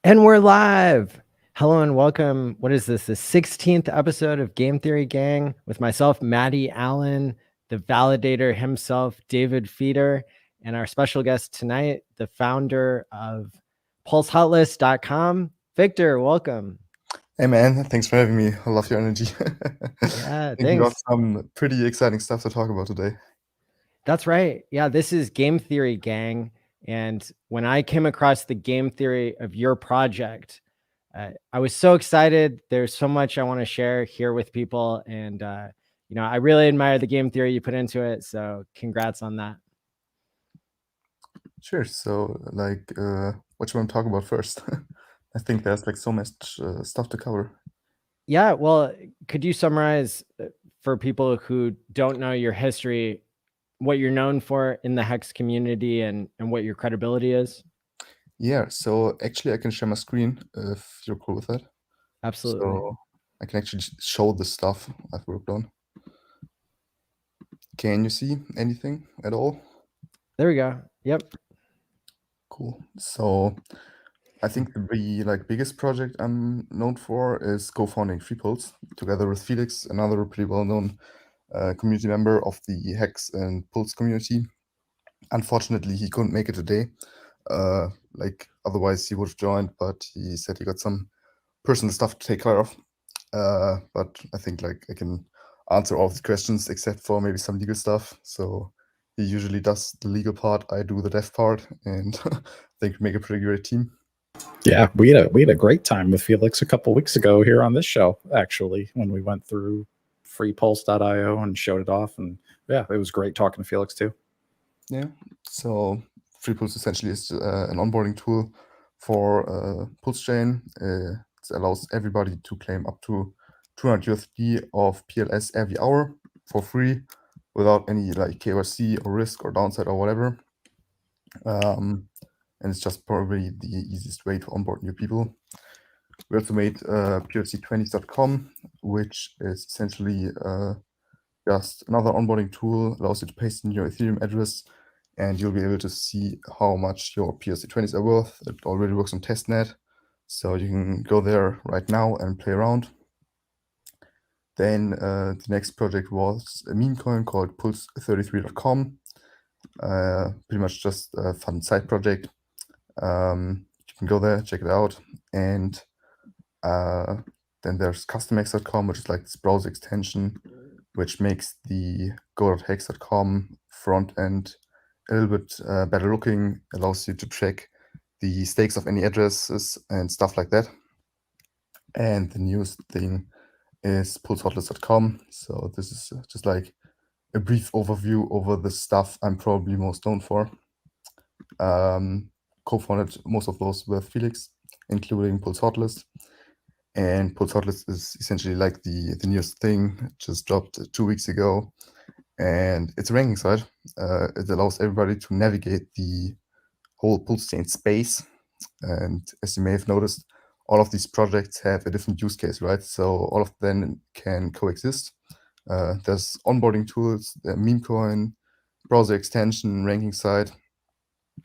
And we're live. Hello and welcome. What is this? The 16th episode of Game Theory Gang with myself, Maddie Allen, the validator himself, David Feeder, and our special guest tonight, the founder of PulseHotList.info, Victor. Welcome. Hey man, thanks for having me. I love your energy. Yeah, I think we got thanks. some pretty exciting stuff to talk about today. That's right. Yeah, this is Game Theory Gang. And when I came across the game theory of your project, I was so excited. There's so much I want to share here with people. And, I really admire the game theory you put into it. So congrats on that. Sure. So, what you want to talk about first? I think there's so much stuff to cover. Yeah, well, could you summarize for people who don't know your history, what you're known for in the HEX community and what your credibility is? Yeah. So actually, I can share my screen if you're cool with that. Absolutely. So I can actually show the stuff I've worked on. Can you see anything at all? There we go. Yep. Cool. So I think the biggest project I'm known for is co-founding FreePulse together with Felix, another pretty well-known community member of the HEX and Pulse community. Unfortunately, he couldn't make it today. Otherwise he would have joined, but he said he got some personal stuff to take care of. But I think I can answer all of the questions except for maybe some legal stuff. So he usually does the legal part, I do the dev part, and I think we make a pretty great team. Yeah, we had a great time with Felix a couple weeks ago here on this show, actually, when we went through freepulse.io and showed it off. And yeah, it was great talking to Felix too. Yeah, so FreePulse essentially is an onboarding tool for PulseChain. It allows everybody to claim up to 200 USD of PLS every hour for free without any KYC or risk or downside or whatever. And it's just probably the easiest way to onboard new people. We also made PLC20s.com, which is essentially just another onboarding tool, allows you to paste in your Ethereum address, and you'll be able to see how much your PLC20s are worth. It already works on testnet, so you can go there right now and play around. Then the next project was a meme coin called Pulse33.com. Pretty much just a fun side project. You can go there, check it out. And then there's customx.com, which is this browser extension, which makes the go.hex.com front end a little bit better looking, allows you to check the stakes of any addresses and stuff like that. And the newest thing is PulseHotList.com. So this is just a brief overview over the stuff I'm probably most known for. Co-founded most of those with Felix, including PulseHotList. And PulseHotList is essentially the newest thing. It just dropped 2 weeks ago. And it's a ranking site. It allows everybody to navigate the whole Pulse chain space. And as you may have noticed, all of these projects have a different use case, right? So all of them can coexist. There's onboarding tools, the meme coin, browser extension, ranking site.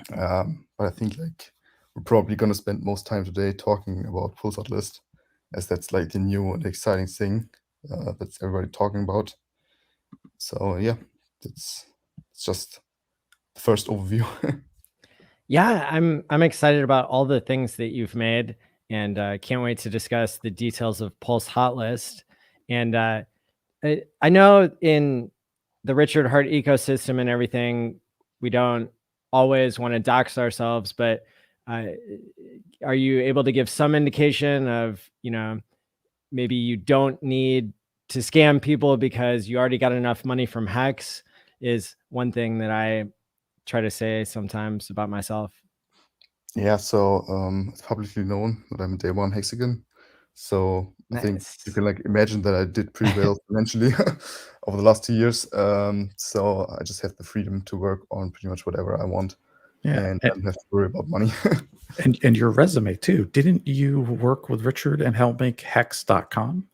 But I think we're probably going to spend most time today talking about PulseHotList, as that's the new and exciting thing that's everybody talking about. So yeah, it's just the first overview. Yeah, I'm excited about all the things that you've made, and can't wait to discuss the details of Pulse Hotlist. And I know in the Richard Hart ecosystem and everything, we don't always want to dox ourselves, but are you able to give some indication of, maybe you don't need to scam people because you already got enough money from HEX is one thing that I try to say sometimes about myself. Yeah, so it's publicly known that I'm a day one hexagon. So I think you can imagine that I did pretty well financially over the last 2 years. So I just have the freedom to work on pretty much whatever I want. Yeah, and I don't have to worry about money. and your resume too. Didn't you work with Richard and help make hex.com?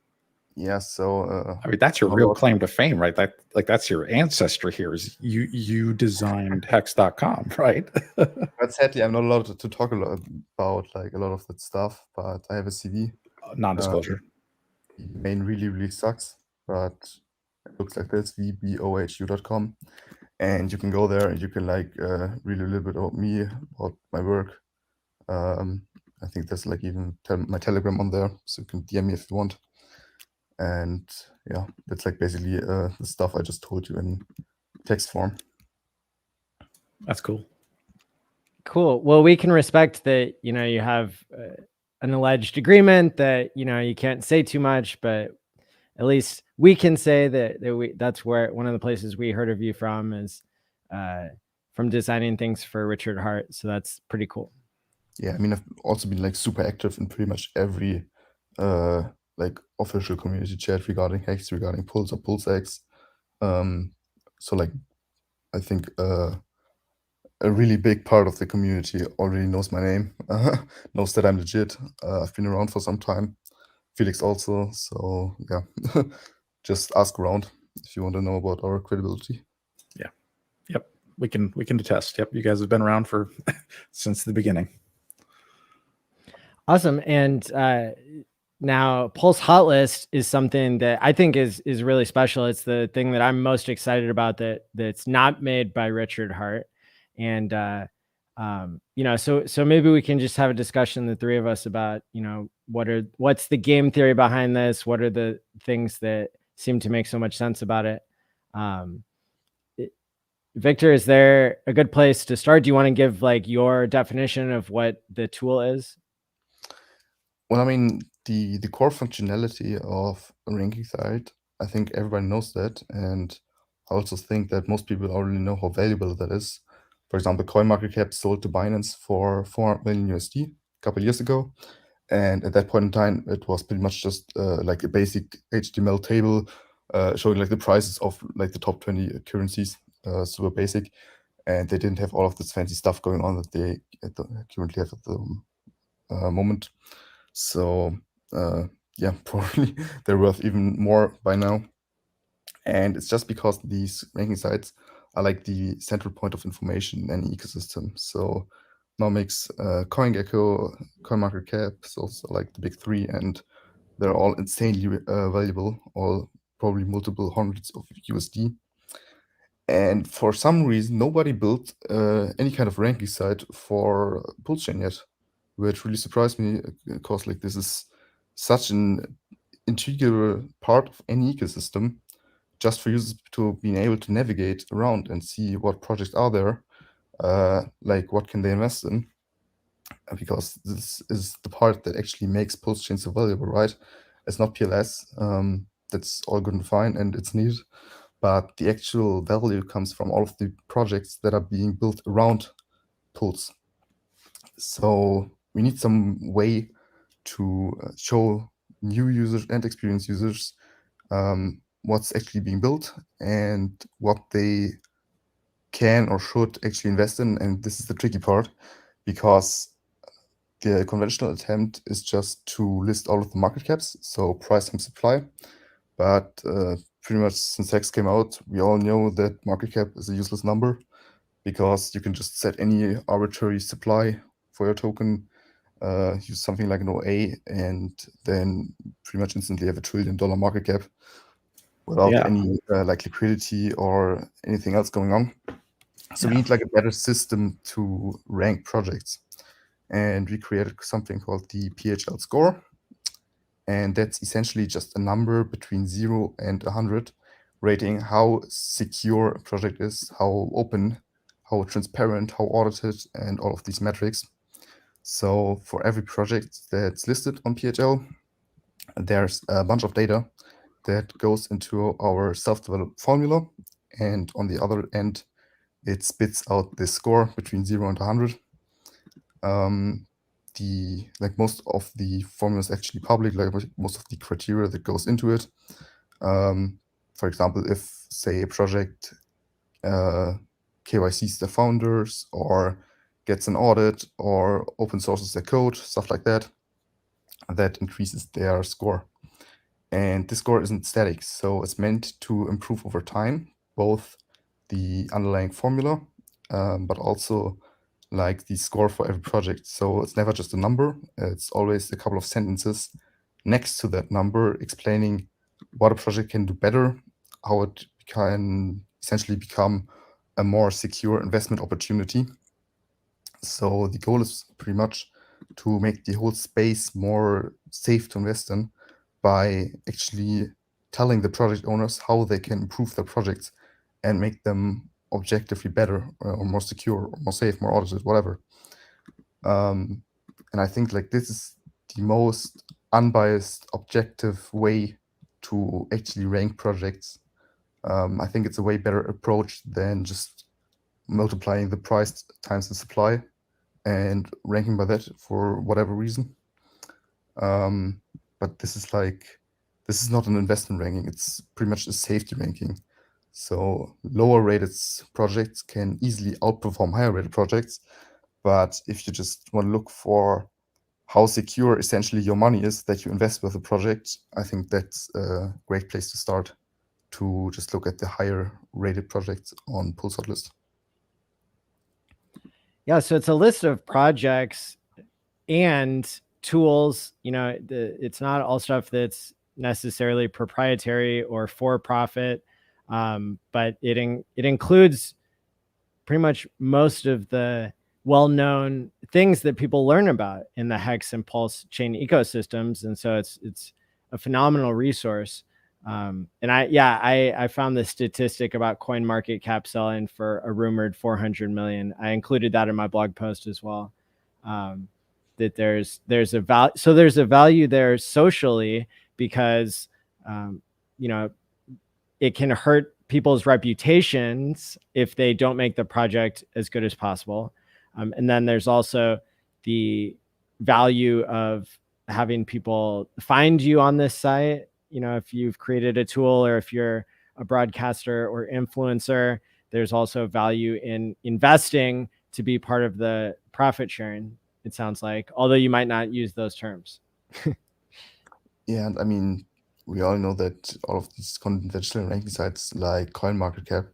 Yeah, so I mean, that's your not a real lot. claim to fame, right? That's your ancestry here. Is you designed hex.com, right? But sadly, I'm not allowed to talk a lot about like a lot of that stuff. But I have a CV. Non-disclosure. The domain really sucks, but it looks like this: vbohu.com, and you can go there and you can like read a little bit about me, about my work. I think there's like even my Telegram on there, so you can DM me if you want. And yeah, that's like basically the stuff I just told you in text form. That's cool. Cool. Well, we can respect that, you know, you have an alleged agreement that, you know, you can't say too much, but at least we can say that that's where one of the places we heard of you from is from designing things for Richard Hart. So that's pretty cool. Yeah, I mean, I've also been like super active in pretty much every like official community chat regarding HEX, regarding Pulse or PulseX. So like, I think a really big part of the community already knows my name, knows that I'm legit. I've been around for some time. Felix also. So yeah, just ask around if you want to know about our credibility. Yeah. Yep. We can attest. Yep. You guys have been around for since the beginning. Awesome. And now PulseHotList is something that I think is really special. It's the thing that I'm most excited about that's not made by Richard Hart. And you know, so maybe we can just have a discussion, the three of us, about, you know, what's the game theory behind this? What are the things that seem to make so much sense about it? Victor, is there a good place to start? Do you want to give like your definition of what the tool is? Well, I mean, the core functionality of a ranking site, I think everybody knows that, and I also think that most people already know how valuable that is. For example, CoinMarketCap sold to Binance for 400 million USD a couple years ago, and at that point in time, it was pretty much just like a basic HTML table showing like the prices of like the top 20 currencies, super basic, and they didn't have all of this fancy stuff going on that they currently have at the moment. So yeah, probably they're worth even more by now. And it's just because these ranking sites are like the central point of information in any ecosystem. So Nomics, CoinGecko, CoinMarketCap is also like the big three, and they're all insanely valuable, all probably multiple hundreds of USD. And for some reason, nobody built any kind of ranking site for PulseChain yet, which really surprised me, because like this is such an integral part of any ecosystem, just for users to being able to navigate around and see what projects are there, like what can they invest in, because this is the part that actually makes PulseChain so valuable, right? It's not PLS, that's all good and fine, and it's needed, but the actual value comes from all of the projects that are being built around Pulse. So we need some way to show new users and experienced users what's actually being built and what they can or should actually invest in. And this is the tricky part, because the conventional attempt is just to list all of the market caps, so price times supply. But pretty much since HEX came out, we all know that market cap is a useless number, because you can just set any arbitrary supply for your token, use something like an OA, and then pretty much instantly have $1 trillion market cap without any like liquidity or anything else going on. So we need like a better system to rank projects. And we created something called the PHL score. And that's essentially just a number between 0 and 100, rating how secure a project is, how open, how transparent, how audited, and all of these metrics. So for every project that's listed on PHL, there's a bunch of data that goes into our self-developed formula. And on the other end, it spits out this score between 0 and 100. Most of the formula is actually public, like most of the criteria that goes into it. For example, if say a project KYCs the founders or gets an audit or open sources their code, stuff like that, that increases their score. And this score isn't static, so it's meant to improve over time, both the underlying formula, but also like the score for every project. So it's never just a number, it's always a couple of sentences next to that number explaining what a project can do better, how it can essentially become a more secure investment opportunity. So the goal is pretty much to make the whole space more safe to invest in by actually telling the project owners how they can improve their projects and make them objectively better or more secure or more safe, more audited, whatever. And I think like this is the most unbiased, objective way to actually rank projects. I think it's a way better approach than just multiplying the price times the supply and ranking by that for whatever reason. But this is not an investment ranking. It's pretty much a safety ranking. So lower rated projects can easily outperform higher rated projects. But if you just want to look for how secure essentially your money is that you invest with a project, I think that's a great place to start, to just look at the higher rated projects on PulseHotList. Yeah, so it's a list of projects and tools. You know, it's not all stuff that's necessarily proprietary or for profit, but it includes pretty much most of the well-known things that people learn about in the HEX and PulseChain ecosystems, and so it's a phenomenal resource. And I found the statistic about coin market cap selling for a rumored 400 million. I included that in my blog post as well. That there's a value, so there's a value there socially because you know, it can hurt people's reputations if they don't make the project as good as possible. And then there's also the value of having people find you on this site. You know, if you've created a tool or if you're a broadcaster or influencer, there's also value in investing to be part of the profit sharing, it sounds like, although you might not use those terms. Yeah, and I mean, we all know that all of these conventional ranking sites like CoinMarketCap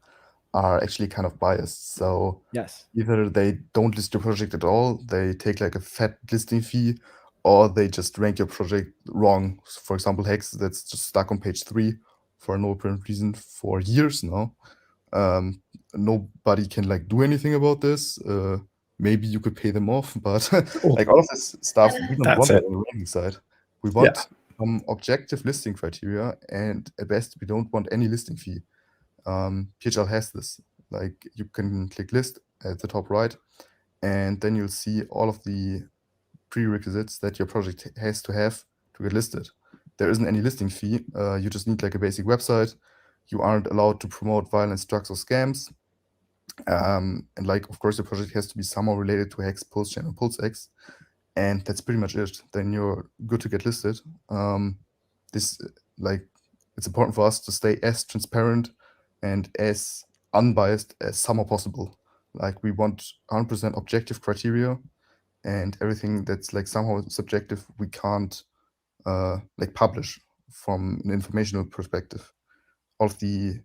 are actually kind of biased. So yes, either they don't list your project at all, they take like a fat listing fee, or they just rank your project wrong. So for example, HEX, that's just stuck on page 3 for no apparent reason for years now. Nobody can like do anything about this. Maybe you could pay them off, but like all of this stuff, we don't want it on the ranking side. We want some objective listing criteria, and at best, we don't want any listing fee. PHL has this. Like you can click list at the top right, and then you'll see all of the prerequisites that your project has to have to get listed. There isn't any listing fee. You just need like a basic website. You aren't allowed to promote violence, drugs, or scams. And like, of course, the project has to be somehow related to HEX PulseChain or PulseX. And that's pretty much it. Then you're good to get listed. It's important for us to stay as transparent and as unbiased as somehow possible. Like we want 100% objective criteria, and everything that's like somehow subjective, we can't like publish from an informational perspective. All of the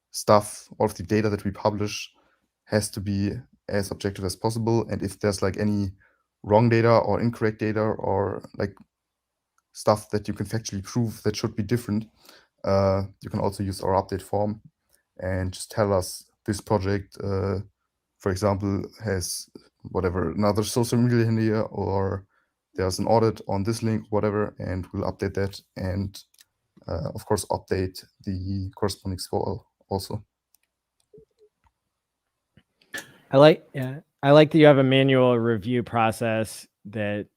stuff, all of the data that we publish has to be as objective as possible. And if there's like any wrong data or incorrect data or like stuff that you can factually prove that should be different, you can also use our update form and just tell us this project, for example, has whatever, another social media in here, or there's an audit on this link, whatever, and we'll update that and of course update the corresponding score also. I like that you have a manual review process that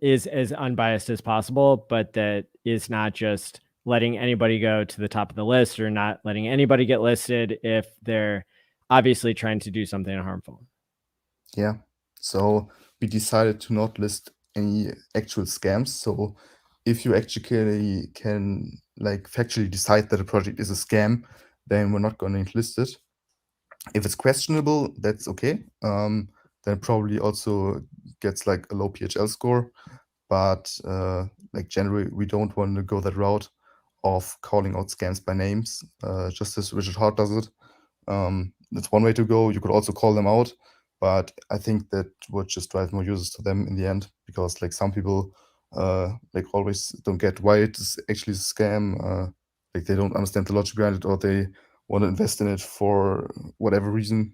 is as unbiased as possible, but that is not just letting anybody go to the top of the list or not letting anybody get listed if they're obviously trying to do something harmful. Yeah, so we decided to not list any actual scams. So if you actually can like factually decide that a project is a scam, then we're not going to list it. If it's questionable, that's okay. Then probably also gets like a low PHL score. But like generally we don't want to go that route of calling out scams by names, just as Richard Hart does it. That's one way to go. You could also call them out, but I think that would just drive more users to them in the end, because like some people like always don't get why it's actually a scam. Like they don't understand the logic behind it, or they want to invest in it for whatever reason.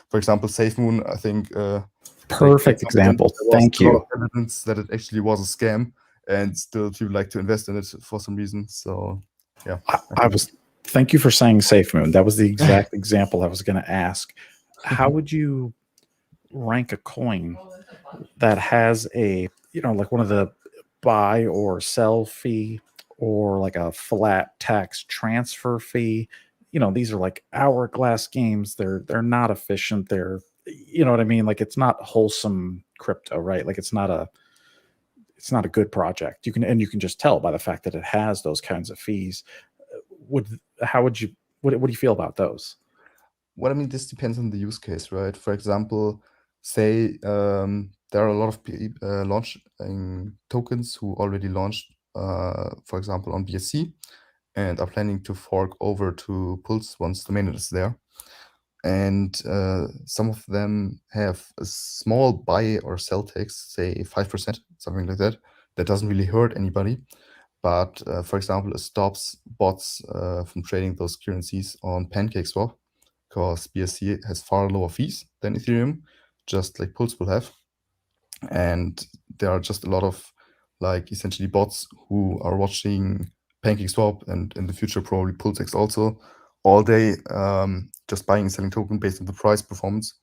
For example, SafeMoon, I think Perfect at some point example. there was Thank a lot you. of evidence that it actually was a scam, and still people like to invest in it for some reason. So yeah, Thank you for saying SafeMoon. That was the exact example I was going to ask. How would you rank a coin that has a, like one of the buy or sell fee, or like a flat tax transfer fee? These are like hourglass games. They're not efficient. They're, you know what I mean? Like, it's not wholesome crypto, right? Like, it's not a good project. You can just tell by the fact that it has those kinds of fees. What do you feel about those? Well, I mean, this depends on the use case, right? For example, say there are a lot of launching tokens who already launched, for example, on BSC, and are planning to fork over to Pulse once the mainnet is there. And some of them have a small buy or sell tax, say 5%, something like that. That doesn't really hurt anybody. But for example, it stops bots from trading those currencies on PancakeSwap, because BSC has far lower fees than Ethereum, just like Pulse will have. And there are just a lot of like essentially bots who are watching PancakeSwap, and in the future probably PulseX also, all day, just buying and selling token based on the price performance.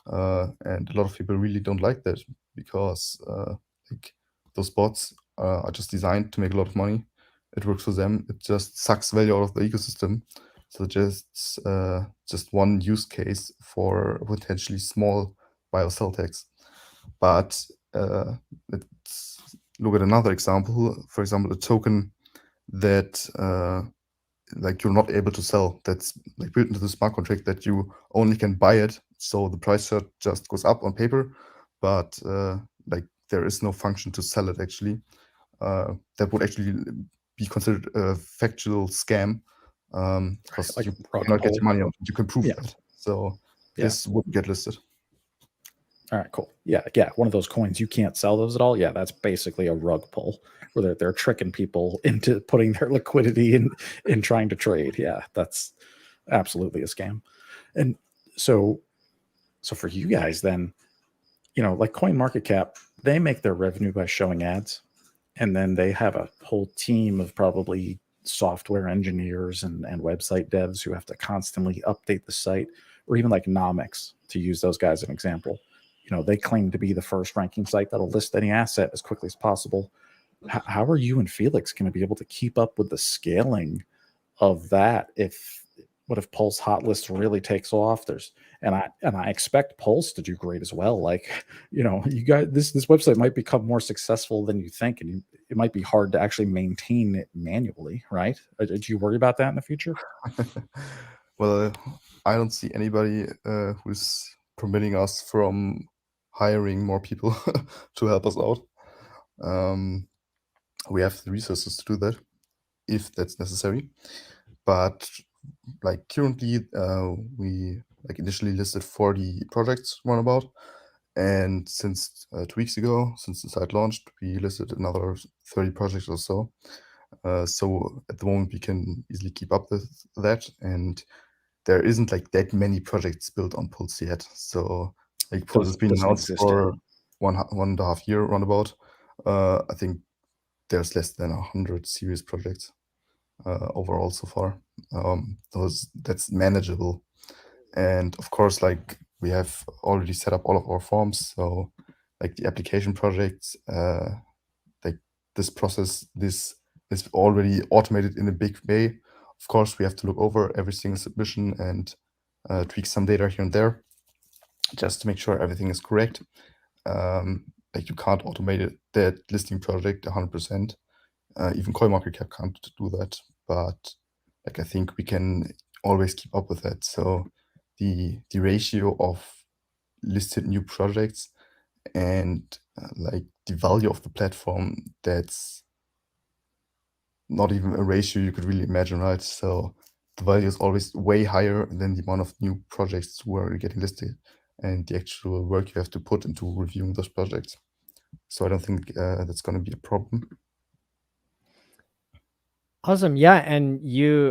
And a lot of people really don't like that, because like those bots are just designed to make a lot of money. It works for them. It just sucks value out of the ecosystem. So just one use case for potentially small buy or sell tax. But let's look at another example. For example, a token that like you're not able to sell, that's like built into the smart contract that you only can buy it. So the price just goes up on paper, but like there is no function to sell it actually. That would actually be considered a factual scam, because Like you rug cannot get pull. your money out. You can prove Yeah. that. So Yeah. this wouldn't get listed. All right, cool. Yeah. One of those coins, you can't sell those at all. Yeah, that's basically a rug pull, where they're tricking people into putting their liquidity in trying to trade. Yeah, that's absolutely a scam. And so for you guys, then, like CoinMarketCap, they make their revenue by showing ads, and then they have a whole team of probably software engineers and website devs who have to constantly update the site, or even like Nomics, to use those guys as an example. They claim to be the first ranking site that'll list any asset as quickly as possible. How are you and Felix going to be able to keep up with the scaling of that? What if Pulse Hotlist really takes off? And I expect Pulse to do great as well. Like, you guys, this website might become more successful than you think, and it might be hard to actually maintain it manually, right? Do you worry about that in the future? Well, I don't see anybody who's permitting us from hiring more people to help us out. We have the resources to do that if that's necessary. But like currently, we like initially listed 40 projects roundabout, and since 2 weeks ago, since the site launched, we listed another 30 projects or so. So at the moment, we can easily keep up with that, and there isn't like that many projects built on Pulse yet. So like Pulse has been Doesn't announced exist for 1.5 year roundabout. I think there's less than 100 serious projects overall so far. That's manageable. And of course, like we have already set up all of our forms. So like the application projects, like this process, this is already automated in a big way. Of course, we have to look over every single submission and tweak some data here and there, just to make sure everything is correct. Like you can't automate that listing project 100%. Even CoinMarketCap can't do that, but like I think we can always keep up with that. So the ratio of listed new projects and like the value of the platform, that's not even a ratio you could really imagine, right? So the value is always way higher than the amount of new projects who are getting listed and the actual work you have to put into reviewing those projects. So I don't think that's going to be a problem. Awesome. Yeah. And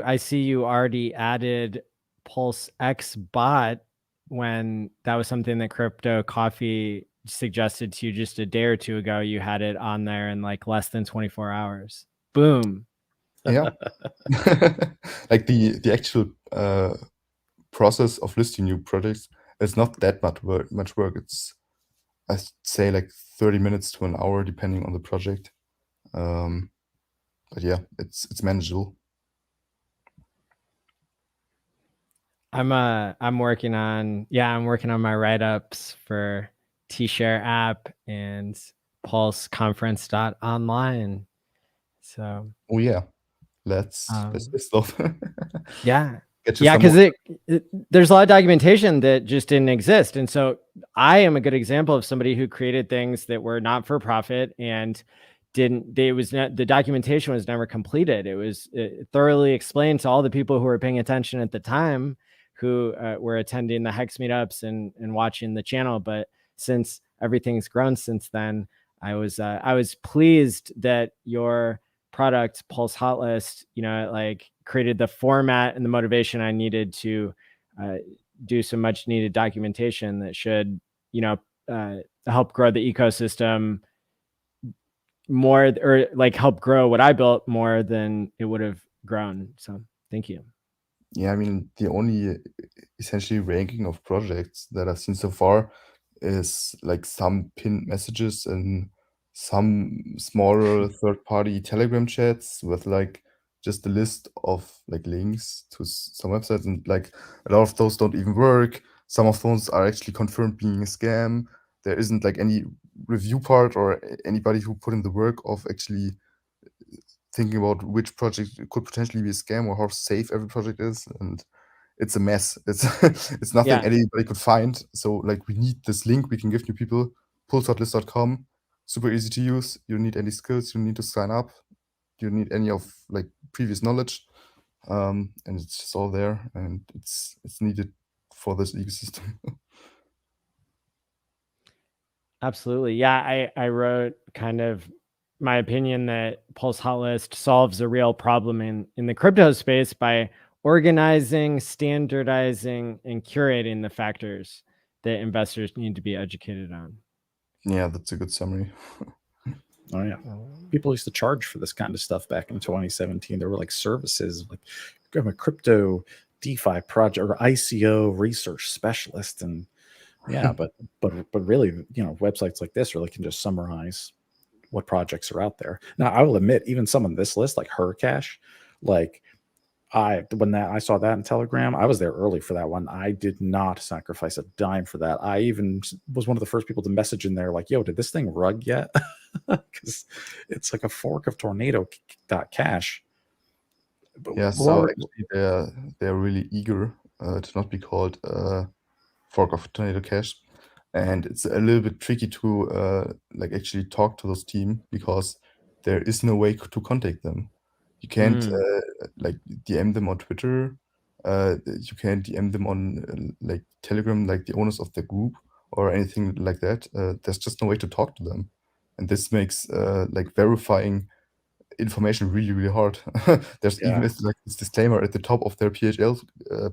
I see you already added PulseX bot when that was something that Crypto Coffee suggested to you just a day or two ago. You had it on there in like less than 24 hours. Boom. Yeah. Like the actual process of listing new projects is not that much work. It's, I'd say, like 30 minutes to an hour, depending on the project. But yeah, it's manageable. I'm working on my write-ups for TShare app and pulseconference.online. So Oh yeah, let's list off. yeah. Get you Yeah, some because more. there's a lot of documentation that just didn't exist. And so I am a good example of somebody who created things that were not for profit and the documentation was never completed. It was thoroughly explained to all the people who were paying attention at the time, who were attending the HEX meetups and watching the channel. But since everything's grown since then, I was pleased that your product PulseHotList, like created the format and the motivation I needed to do some much needed documentation that should, help grow the ecosystem more, or like help grow what I built more than it would have grown. So thank you. Yeah, I mean, the only essentially ranking of projects that I've seen so far is like some pinned messages and some smaller third-party Telegram chats with like just a list of like links to some websites, and like a lot of those don't even work. Some of those are actually confirmed being a scam. There isn't like any review part or anybody who put in the work of actually thinking about which project could potentially be a scam or how safe every project is, and it's a mess. It's it's nothing Yeah. anybody could find. So like we need this link we can give new people, PulseHotList.com, super easy to use. You don't need any skills, you don't need to sign up, you don't need any of like previous knowledge. And it's just all there, and it's needed for this ecosystem. Absolutely. Yeah, I wrote kind of my opinion that PulseHotList solves a real problem in the crypto space by organizing, standardizing, and curating the factors that investors need to be educated on. Yeah, that's a good summary. Oh yeah, people used to charge for this kind of stuff back in 2017. There were like services like I'm a crypto DeFi project or ICO research specialist, and yeah, but really, websites like this really can just summarize what projects are out there. Now, I will admit, even some on this list, like Hercash, like when I saw that in Telegram, I was there early for that one. I did not sacrifice a dime for that. I even was one of the first people to message in there like, yo, did this thing rug yet? Because it's like a fork of Tornado.cash. Yeah, so actually they're really eager to not be called fork of Tornado Cash, and it's a little bit tricky to like actually talk to those team because there is no way to contact them. You can't like DM them on Twitter. You can't DM them on like Telegram, like the owners of the group or anything like that. There's just no way to talk to them, and this makes like verifying information really, really hard. There's even like this disclaimer at the top of their PHL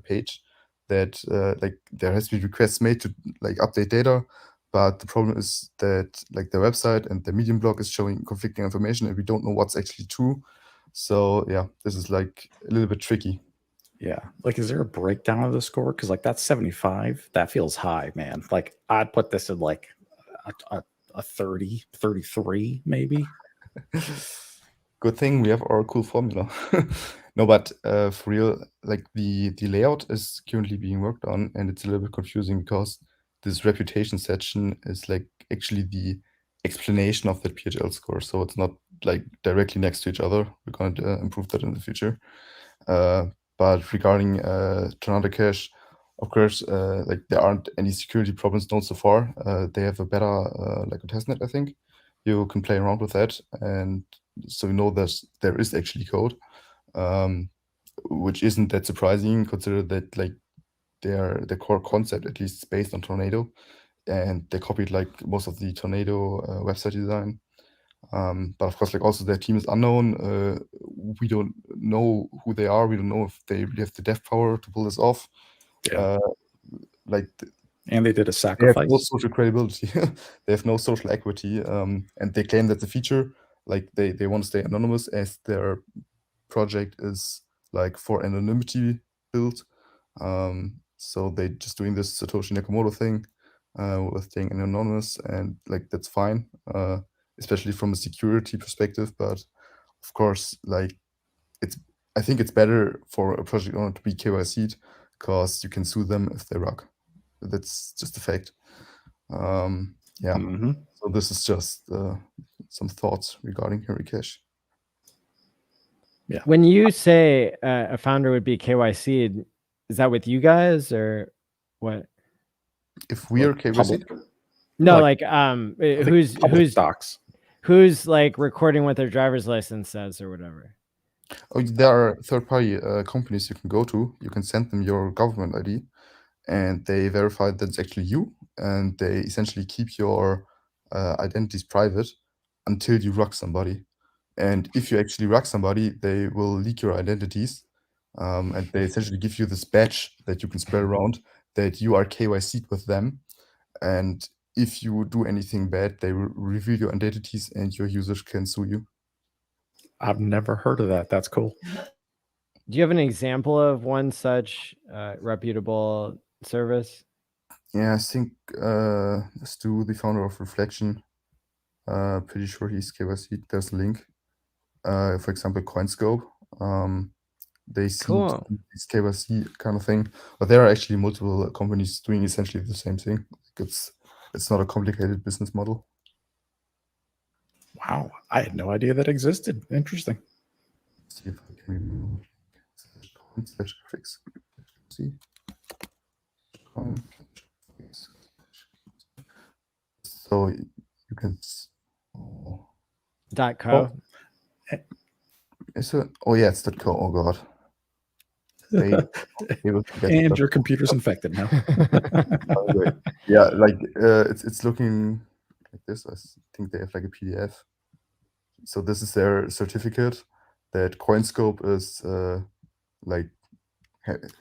page that like there has to be requests made to like update data, but the problem is that like their website and their Medium blog is showing conflicting information, and we don't know what's actually true. So yeah, this is like a little bit tricky. Yeah. Like, is there a breakdown of the score? Because like that's 75. That feels high, man. Like I'd put this in like a 30, 33, maybe. Good thing we have our cool formula. No, but for real, like the layout is currently being worked on, and it's a little bit confusing because this reputation section is like actually the explanation of that PHL score. So it's not like directly next to each other. We're going to improve that in the future. But regarding Tornado Cash, of course, like there aren't any security problems known so far. They have a better like a testnet, I think. You can play around with that, and so we know that there is actually code, which isn't that surprising, considering that like their core concept at least is based on Tornado, and they copied like most of the Tornado website design. But of course, like also their team is unknown. We don't know who they are. We don't know if they really have the dev power to pull this off. Yeah. Like And they did a they have sacrifice. no social credibility. They have no social equity, and they claim that's a feature. Like they want to stay anonymous as their project is like for anonymity built. So they just doing this Satoshi Nakamoto thing with staying anonymous, and like that's fine, especially from a security perspective. But of course, like I think it's better for a project owner to be KYC'd because you can sue them if they rug. That's just a fact. Yeah. Mhm. So this is just some thoughts regarding Harry Cash. When you say a founder would be KYC'd, is that with you guys or what? If we are KYC'd, No, Like, like who's docs? who's like recording what their driver's license says or whatever. oh, there are third-party companies you can go to. You can send them your government ID, and they verify that it's actually you, and they essentially keep your identities private until you rug somebody. And if you actually rug somebody, they will leak your identities, and they essentially give you this badge that you can spread around that you are KYC'd with them. And if you do anything bad, they will reveal your identities, and your users can sue you. I've never heard of that. That's cool. Do you have an example of one such reputable service? Yeah, I think Stu, the founder of Reflection, pretty sure he's KYC. There's a link. For example, CoinScope. They seem to Cool. do this KYC kind of thing, but there are actually multiple companies doing essentially the same thing. It's not a complicated business model. Wow, I had no idea that existed. Interesting. Let's see if I can remove /graphics. See. So you can. Oh. .co. Is it? Oh yeah, it's .co. Oh god. And your computer's infected now. Yeah, like it's looking like this. I think they have like a PDF. So this is their certificate that CoinScope is like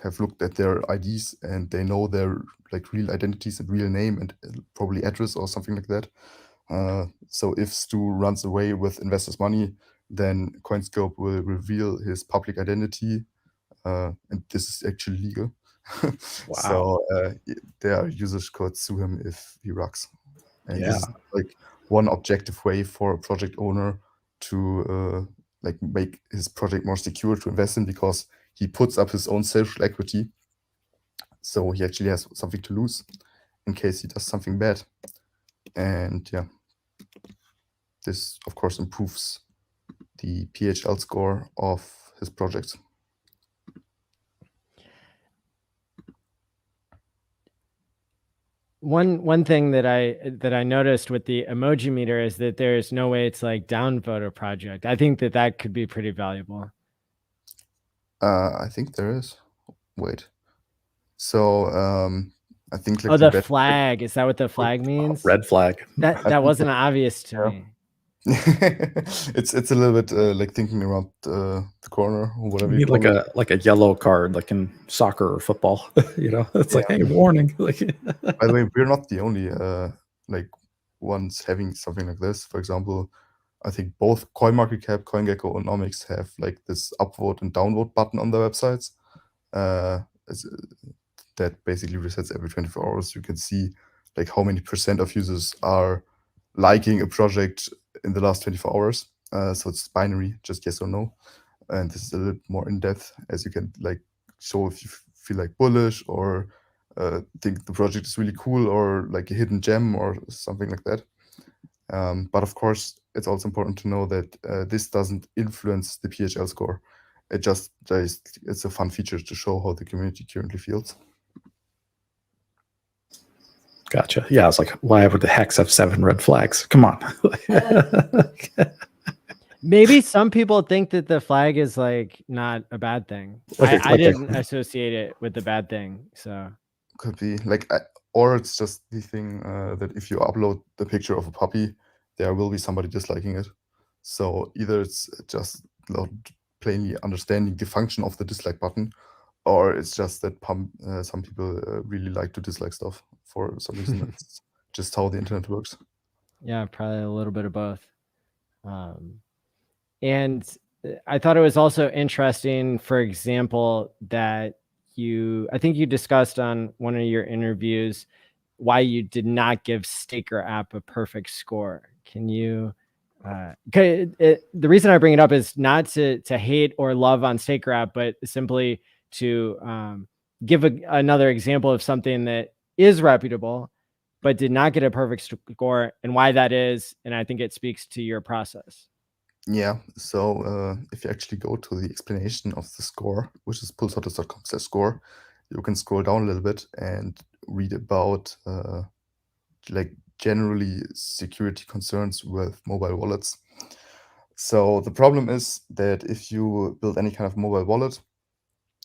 have looked at their IDs, and they know their like real identities and real name and probably address or something like that. So if Stu runs away with investors' money, then CoinScope will reveal his public identity, and this is actually legal. Wow. So their users could sue him if he rugs. And this is Yeah. like one objective way for a project owner to like make his project more secure to invest in, because he puts up his own social equity. So he actually has something to lose in case he does something bad. And yeah, this of course improves the PHL score of his project. One thing that I noticed with the emoji meter is that there's no way to like downvote a project. I think that could be pretty valuable. I think there is. Wait. So I think like oh, the flag. Is that what the flag means? Red flag. That wasn't obvious to me. it's a little bit like thinking around the corner or whatever. You need like a yellow card, like in soccer or football. You know, it's like, hey, warning. Like, by the way, we're not the only like ones having something like this. For example, I think both CoinMarketCap, CoinGecko, and Nomics have like this upvote and downvote button on their websites. That basically resets every 24 hours. You can see like how many % of users are liking a project in the last 24 hours. So it's binary, just yes or no. And this is a little more in depth, as you can like show if you feel like bullish or think the project is really cool, or like a hidden gem or something like that. But of course, it's also important to know that this doesn't influence the PHL score. It's a fun feature to show how the community currently feels. Gotcha. Yeah, I was like, why would the HEX have 7 red flags? Come on. Maybe some people think that the flag is like not a bad thing. I didn't associate it with the bad thing. So could be like, or it's just the thing that if you upload the picture of a puppy, there will be somebody disliking it. So either it's just not plainly understanding the function of the dislike button, or it's just that some people really like to dislike stuff for some reason. It's just how the internet works. yeah, probably a little bit of both. And I thought it was also interesting, for example, that I think you discussed on one of your interviews why you did not give Staker app a perfect score. Can you, the reason I bring it up is not to hate or love on Staker app, but simply to give another example of something that is reputable, but did not get a perfect score, and why that is. And I think it speaks to your process. Yeah, so if you actually go to the explanation of the score, which is PulseHotList.com/score, you can scroll down a little bit and read about like generally security concerns with mobile wallets. So the problem is that if you build any kind of mobile wallet,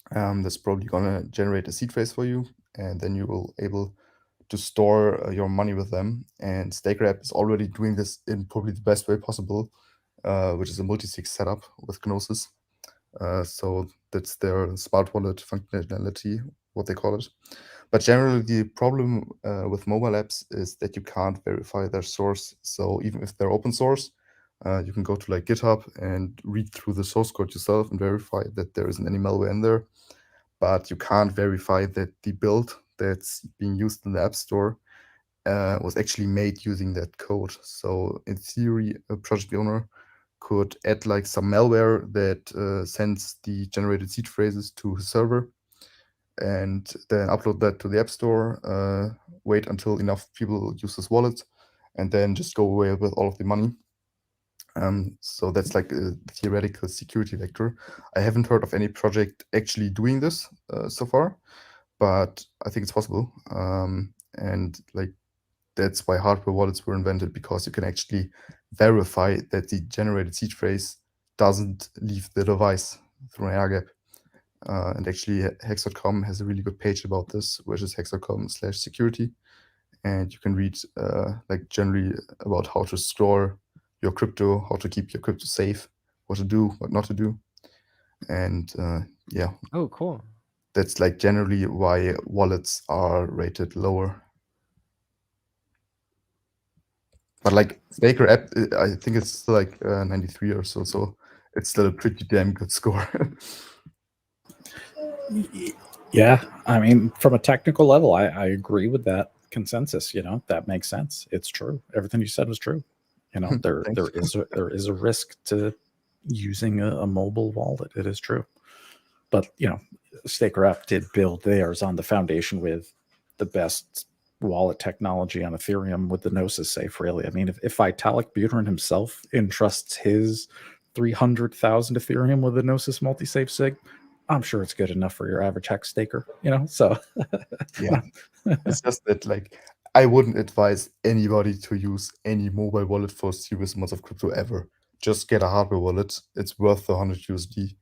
that's probably gonna generate a seed phrase for you, and then you will able to store your money with them. And Staker app is already doing this in probably the best way possible, which is a multi-sig setup with Gnosis. So that's their smart wallet functionality, what they call it. But generally, the problem with mobile apps is that you can't verify their source. So even if they're open source, you can go to like GitHub and read through the source code yourself and verify that there isn't any malware in there. But you can't verify that the build that's being used in the App Store was actually made using that code. So in theory, a project owner could add like some malware that sends the generated seed phrases to his server, and then upload that to the App Store, wait until enough people use this wallet, and then just go away with all of the money. So that's like a theoretical security vector. I haven't heard of any project actually doing this so far, but I think it's possible. And like that's why hardware wallets were invented, because you can actually verify that the generated seed phrase doesn't leave the device through an air gap. And actually, hex.com has a really good page about this, which is hex.com/security. And you can read like generally about how to store your crypto, how to keep your crypto safe, what to do, what not to do. And yeah. Oh, cool. That's like generally why wallets are rated lower. But like Staker app, I think it's still like 93 or so, so it's still a pretty damn good score. Yeah, I mean, from a technical level, I agree with that consensus. You know, that makes sense. It's true. Everything you said was true. You know, there is a risk to using a mobile wallet. It is true, but you know, Staker app did build theirs on the foundation with the best wallet technology on Ethereum with the Gnosis safe. Really, I mean, if Vitalik Buterin himself entrusts his 300,000 Ethereum with the Gnosis multi-safe sig, I'm sure it's good enough for your average hex staker, you know? So yeah, it's just that like I wouldn't advise anybody to use any mobile wallet for serious amounts of crypto ever. Just get a hardware wallet. It's worth 100 USD,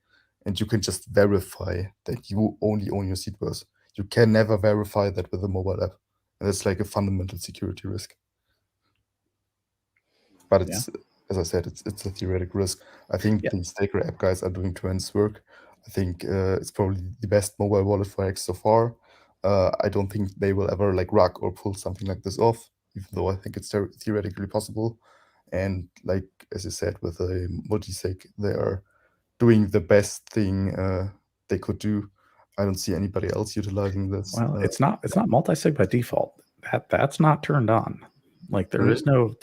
and you can just verify that you only own your seed worth. You can never verify that with a mobile app, and it's like a fundamental security risk. But it's, as I said, it's a theoretical risk. I think the Staker app guys are doing tremendous work. I think it's probably the best mobile wallet for Hex so far. I don't think they will ever like rug or pull something like this off, even though I think it's theoretically possible. And like as you said, with a multi-sig, they are doing the best thing they could do. I don't see anybody else utilizing this. Well, it's not multi-sig by default. That's not turned on. Like there's no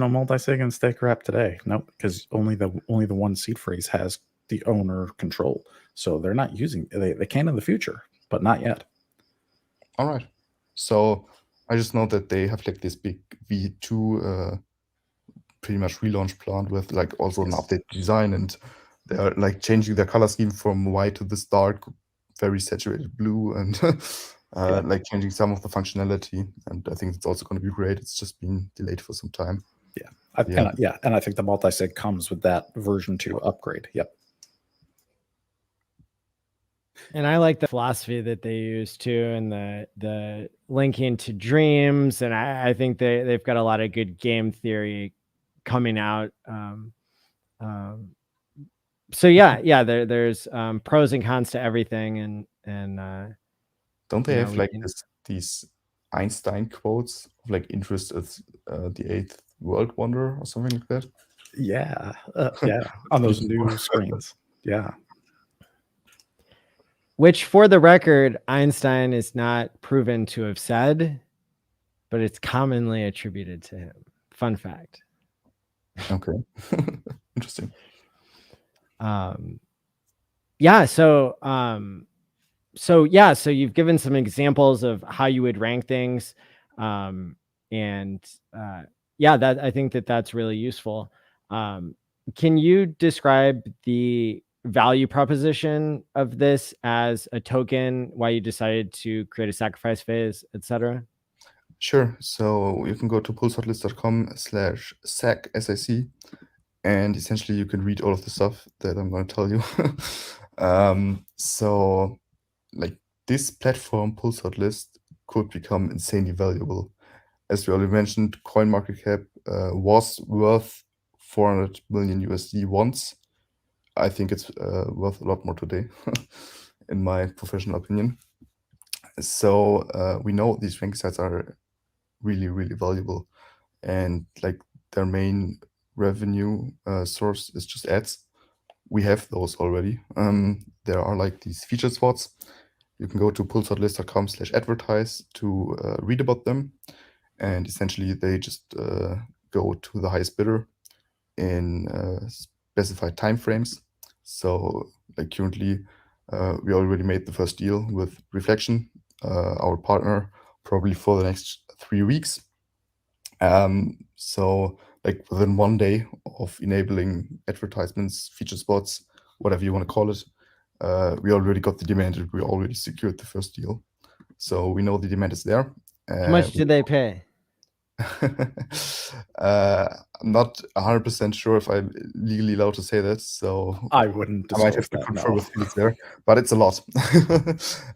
multi-sig in Staker app today. Nope, because only the one seed phrase has the owner control. So they're not using they can in the future, but not yet. All right. So I just know that they have like this big V2 pretty much relaunch plan with like also an updated design, and they're like changing their color scheme from white to this dark, very saturated blue, and like changing some of the functionality. And I think it's also going to be great. It's just been delayed for some time. Yeah. And I think the multi-sig comes with that version 2 upgrade. Yep. And I like the philosophy that they use too, and the linking to dreams. And I think they've got a lot of good game theory coming out. So yeah, there's pros and cons to everything, and don't they have like can... these Einstein quotes of like interest is the 8th world wonder or something like that? Yeah, on those new screens. Yeah. Which, for the record, Einstein is not proven to have said, but it's commonly attributed to him. Fun fact. Okay. Interesting. Yeah. So you've given some examples of how you would rank things. I think that's really useful. Can you describe the value proposition of this as a token, why you decided to create a sacrifice phase, etc.? Sure. So you can go to PulseHotList.com/SAC, SAC, and essentially you can read all of the stuff that I'm going to tell you. So like this platform, PulseHotList, could become insanely valuable. As we already mentioned, CoinMarketCap was worth 400 million USD once. I think it's worth a lot more today, in my professional opinion. So we know these ranking sites are really, really valuable, and like their main revenue source is just ads. We have those already. There are like these featured spots. You can go to PulseHotList.com/advertise to read about them, and essentially they just go to the highest bidder in specified timeframes. So like currently, we already made the first deal with Reflection, our partner, probably for the next 3 weeks. So like within 1 day of enabling advertisements, feature spots, whatever you want to call it, we already got the demand and we already secured the first deal. So we know the demand is there. How much did they pay? I'm not 100% sure if I'm legally allowed to say that, so I wouldn't. I might have to confirm with Felix there, but it's a lot.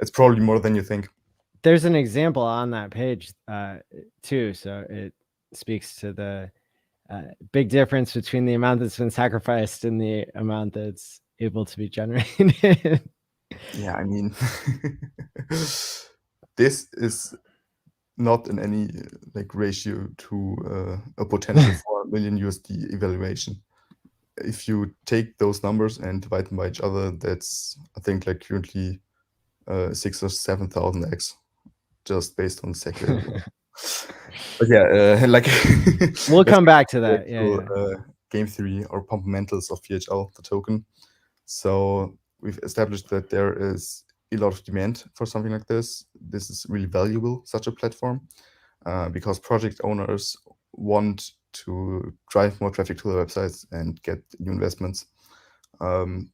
It's probably more than you think. There's an example on that page too, so it speaks to the big difference between the amount that's been sacrificed and the amount that's able to be generated. Yeah, I mean, this is not in any like ratio to a potential 4 million USD evaluation. If you take those numbers and divide them by each other, that's I think like currently 6,000 or 7,000 X, just based on SEC value. But yeah, like we'll come back to that. Yeah. Game theory or fundamentals of PHL, the token. So we've established that there is a lot of demand for something like this. This is really valuable, such a platform, because project owners want to drive more traffic to their websites and get new investments. And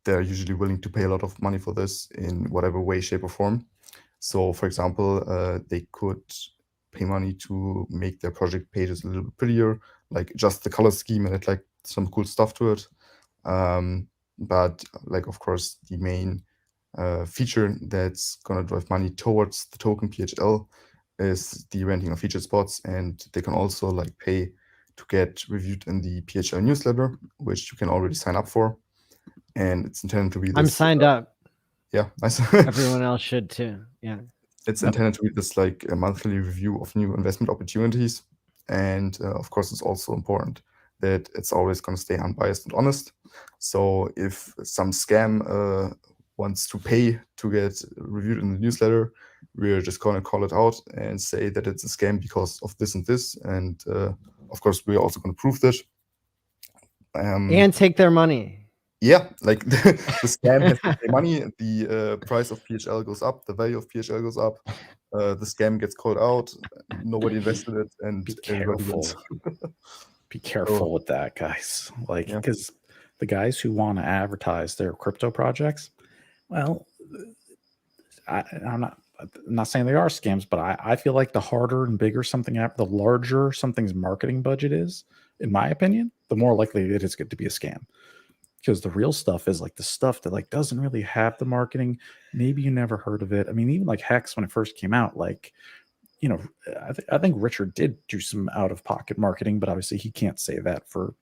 they're usually willing to pay a lot of money for this in whatever way, shape, or form. So, for example, they could pay money to make their project pages a little bit prettier, like just the color scheme and it like some cool stuff to it. But like, of course, the main feature that's going to drive money towards the token PHL is the renting of featured spots, and they can also like pay to get reviewed in the PHL newsletter, which you can already sign up for. And it's intended to be this. I'm signed up. Yeah, nice. Everyone else should too. Yeah. It's intended to be this like a monthly review of new investment opportunities. And of course, it's also important that it's always going to stay unbiased and honest. So if some scam wants to pay to get reviewed in the newsletter, we're just going to call it out and say that it's a scam because of this and this. And of course, we're also going to prove that. And take their money. Yeah, like the scam has to pay money, the price of PHL goes up, the value of PHL goes up, the scam gets called out, nobody invested it, and be careful. Be careful with that, guys. Like, because the guys who want to advertise their crypto projects, well, I'm I'm not saying they are scams, but I feel like the harder and bigger something, the larger something's marketing budget is, in my opinion, the more likely it is to be a scam. Because the real stuff is like the stuff that like doesn't really have the marketing. Maybe you never heard of it. I mean, even like HEX when it first came out, like, you know, I think Richard did do some out of pocket marketing, but obviously he can't say that for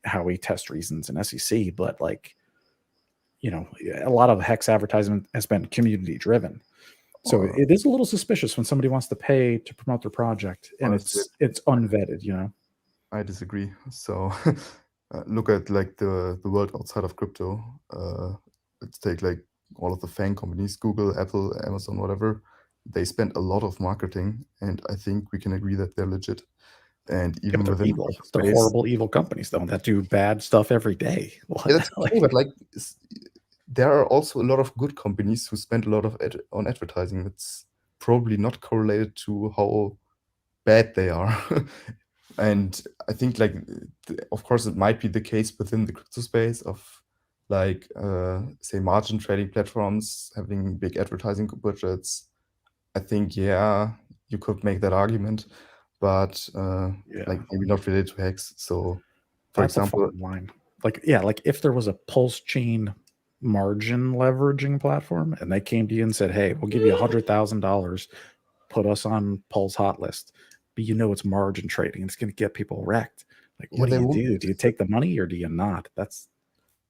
how he tests reasons in SEC. But like, you know, a lot of HEX advertisement has been community driven. So it is a little suspicious when somebody wants to pay to promote their project and it's unvetted, you know. I disagree. So look at like the world outside of crypto. Let's take like all of the FANG companies, Google, Apple, Amazon, whatever. They spend a lot of marketing, and I think we can agree that they're legit. And even they're within evil. They're horrible, evil companies, though, that do bad stuff every day. Yeah, that's okay, but like there are also a lot of good companies who spend a lot of on advertising. It's probably not correlated to how bad they are. And I think like of course it might be the case within the crypto space of like say margin trading platforms having big advertising budgets. I think yeah, you could make that argument, but like maybe not related to HEX. So for example, a fine line. Like yeah, like if there was a PulseChain margin leveraging platform and they came to you and said, hey, we'll give you $100,000, put us on PulseHotList, but you know it's margin trading and it's going to get people wrecked. Like what do you do? Do you take the money or do you not?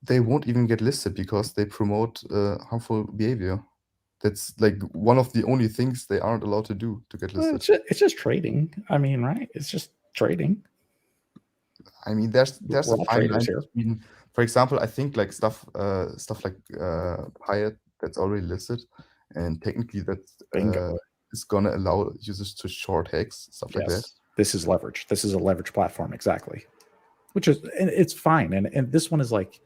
They won't even get listed because they promote harmful behavior. That's like one of the only things they aren't allowed to do to get listed. It's just trading. I mean, right? It's just trading. I mean, there's a fine line between, for example, I think like stuff like fiat that's already listed, and technically that is gonna allow users to short HEX, stuff like that. This is leverage. This is a leverage platform, exactly. Which is, and it's fine. And this one is like,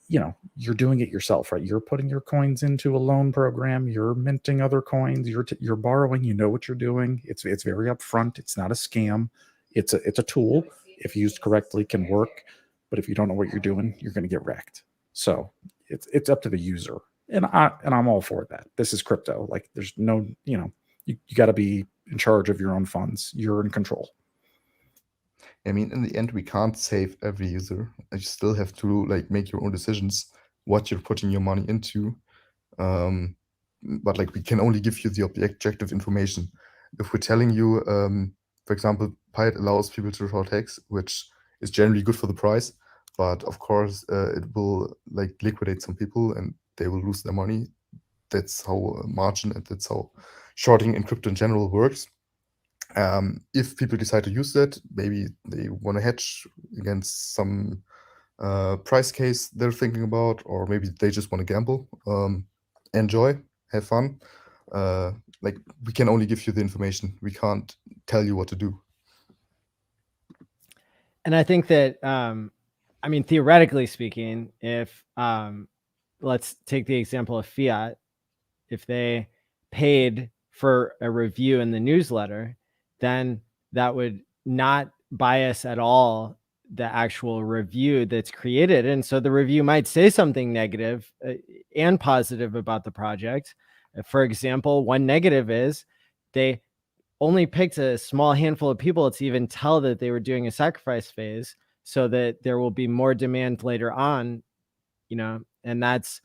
you know, you're doing it yourself, right? You're putting your coins into a loan program. You're minting other coins. You're borrowing. You know what you're doing. It's very upfront. It's not a scam. It's a tool. If used correctly, can work. But if you don't know what you're doing, you're going to get wrecked. So it's up to the user. And I'm all for that. This is crypto. Like there's no, you know, you got to be in charge of your own funds. You're in control. I mean, in the end, we can't save every user. You still have to like make your own decisions, what you're putting your money into. But like we can only give you the objective information. If we're telling you, for example, Pied allows people to short HEX, which is generally good for the price, but of course it will like liquidate some people and they will lose their money. That's how margin and that's how shorting in crypto in general works. If people decide to use that, maybe they want to hedge against some price case they're thinking about, or maybe they just want to gamble. Enjoy, have fun. Like we can only give you the information. We can't tell you what to do. And I think that, I mean, theoretically speaking, if let's take the example of fiat, if they paid for a review in the newsletter, then that would not bias at all the actual review that's created. And so the review might say something negative and positive about the project. For example, one negative is they only picked a small handful of people to even tell that they were doing a sacrifice phase so that there will be more demand later on, you know, and that's,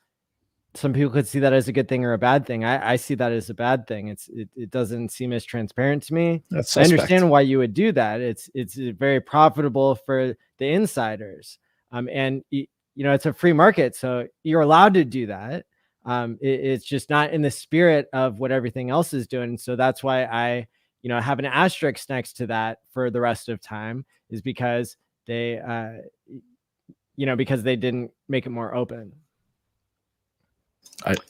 some people could see that as a good thing or a bad thing. I see that as a bad thing. It doesn't seem as transparent to me. I understand why you would do that. It's very profitable for the insiders. And you know, it's a free market, so you're allowed to do that. It's just not in the spirit of what everything else is doing. So that's why I, you know, have an asterisk next to that for the rest of time, is because they, you know, because they didn't make it more open.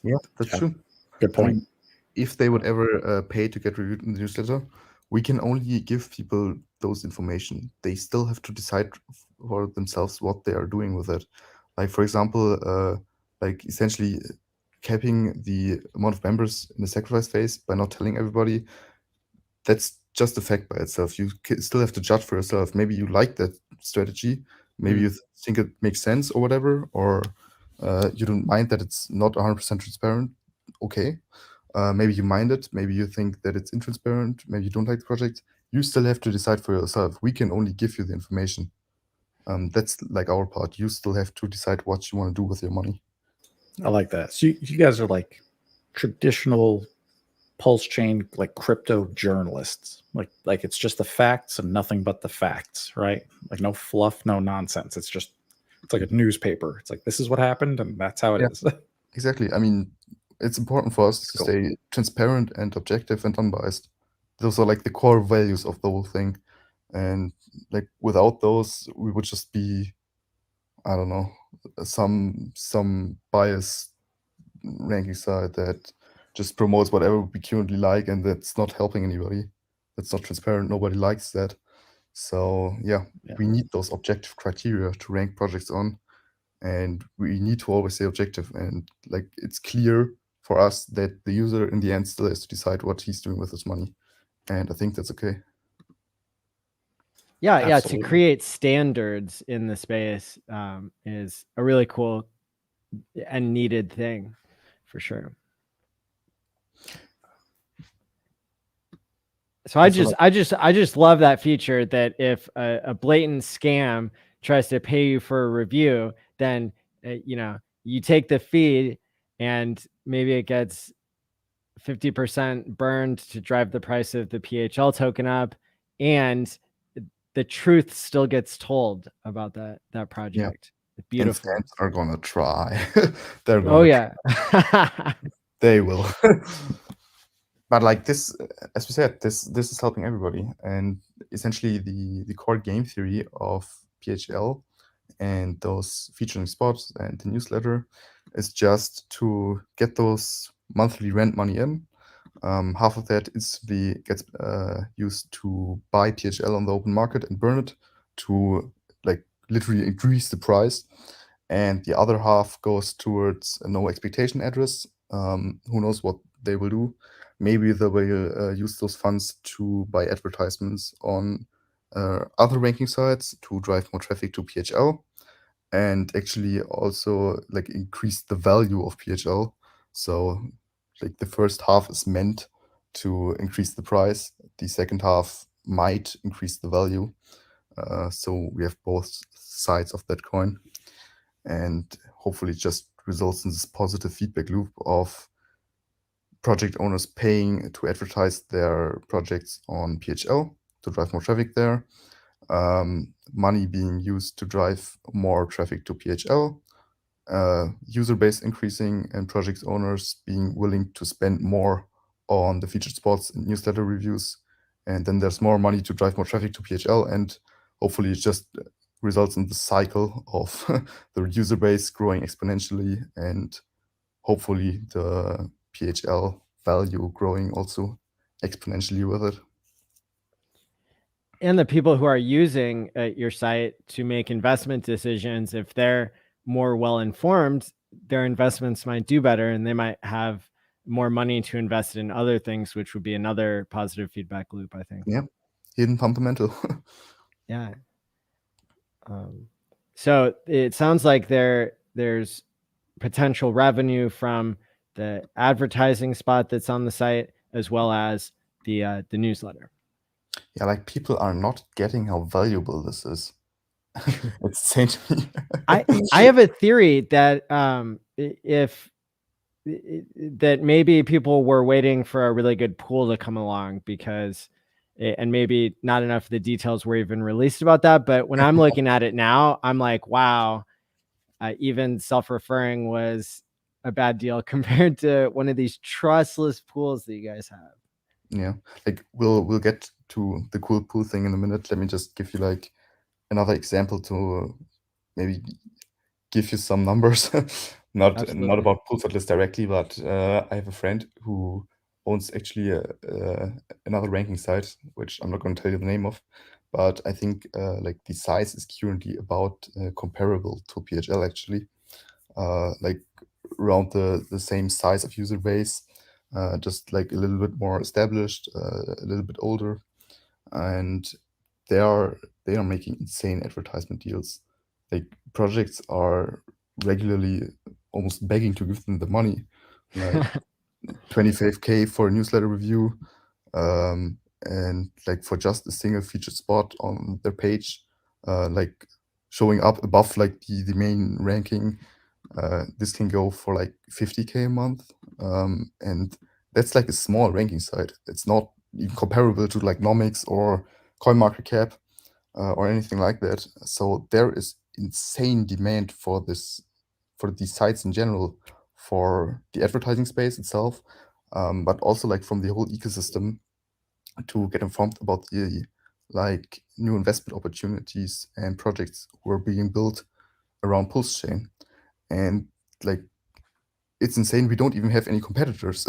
Yeah, that's true. Good point. I mean, if they would ever pay to get reviewed in the newsletter, we can only give people those information. They still have to decide for themselves what they are doing with it. Like for example, like essentially capping the amount of members in the sacrifice phase by not telling everybody. That's just a fact by itself. You still have to judge for yourself. Maybe you like that strategy. Maybe you think it makes sense or whatever, or you don't mind that it's not 100% transparent. Okay. maybe you mind it, maybe you think that it's intransparent, maybe you don't like the project, you still have to decide for yourself. We can only give you the information. That's like our part. You still have to decide what you want to do with your money. I like that. So you guys are like traditional PulseChain, like crypto journalists. Like it's just the facts and nothing but the facts, right? Like no fluff, no nonsense. It's like a newspaper. It's like, this is what happened and that's how it is. Exactly. I mean, it's important for us to Cool. stay transparent and objective and unbiased. Those are like the core values of the whole thing. And like without those, we would just be, I don't know, some bias ranking site that just promotes whatever we currently like, and that's not helping anybody. That's not transparent. Nobody likes that. So yeah, we need those objective criteria to rank projects on, and we need to always stay objective. And like it's clear for us that the user in the end still has to decide what he's doing with his money, and I think that's okay. Yeah, Absolutely. to create standards in the space is a really cool and needed thing, for sure. So I just love that feature that if a blatant scam tries to pay you for a review, then you take the feed and maybe it gets 50% burned to drive the price of the PHL token up, and the truth still gets told about that project. Beautiful. And scams are gonna try. They're gonna. Oh yeah. They will. But like this, as we said, this is helping everybody, and essentially the core game theory of PHL and those featuring spots and the newsletter is just to get those monthly rent money in. Half of that instantly gets used to buy PHL on the open market and burn it to like literally increase the price, and the other half goes towards a no expectation address. Who knows what they will do? Maybe they will use those funds to buy advertisements on other ranking sites to drive more traffic to PHL, and actually also like increase the value of PHL. So like the first half is meant to increase the price. The second half might increase the value. So we have both sides of that coin, and hopefully it just results in this positive feedback loop of project owners paying to advertise their projects on PHL to drive more traffic there, money being used to drive more traffic to PHL, user base increasing, and project owners being willing to spend more on the featured spots and newsletter reviews. And then there's more money to drive more traffic to PHL, and hopefully it just results in the cycle of the user base growing exponentially, and hopefully the PHL value growing also exponentially with it. And the people who are using your site to make investment decisions, if they're more well-informed, their investments might do better, and they might have more money to invest in other things, which would be another positive feedback loop, I think. Yeah, hidden fundamental. Yeah. So it sounds like there's potential revenue from the advertising spot that's on the site, as well as the newsletter. Yeah, like people are not getting how valuable this is. It's insane to me. I have a theory that that maybe people were waiting for a really good pool to come along, because and maybe not enough of the details were even released about that. But when I'm looking at it now, I'm like, wow, even self-referring was a bad deal compared to one of these trustless pools that you guys have. Yeah, like we'll get to the cool pool thing in a minute. Let me just give you like another example to maybe give you some numbers. not Absolutely. about PulseHotList directly, but I have a friend who owns actually another ranking site, which I'm not going to tell you the name of, but I think like the size is currently about comparable to PHL actually, like around the same size of user base, just like a little bit more established, a little bit older, and they are making insane advertisement deals. Like projects are regularly almost begging to give them the money. Like 25K for a newsletter review, and like for just a single featured spot on their page, like showing up above like the main ranking, this can go for like 50K a month, and that's like a small ranking site. It's not even comparable to like Nomics or CoinMarketCap or anything like that. So there is insane demand for this, for these sites in general, for the advertising space itself, but also like from the whole ecosystem, to get informed about the like new investment opportunities and projects who are being built around PulseChain. And like it's insane, we don't even have any competitors.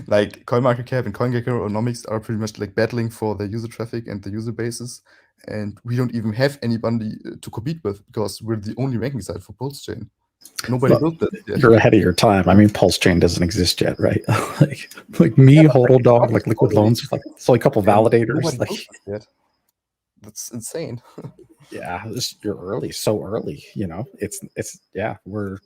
Like CoinMarketCap and CoinGecko or Nomics are pretty much like battling for the user traffic and the user bases, and we don't even have anybody to compete with, because we're the only ranking site for PulseChain. Nobody Well, built that yet. you're ahead of your time. I mean, PulseChain doesn't exist yet, right? like me, Yeah, but, like, HODL Dog, it's like Liquid already Loans, like it's only a couple and validators. nobody Like, built this yet. That's insane. yeah, you're early, so early. You know, it's yeah, we're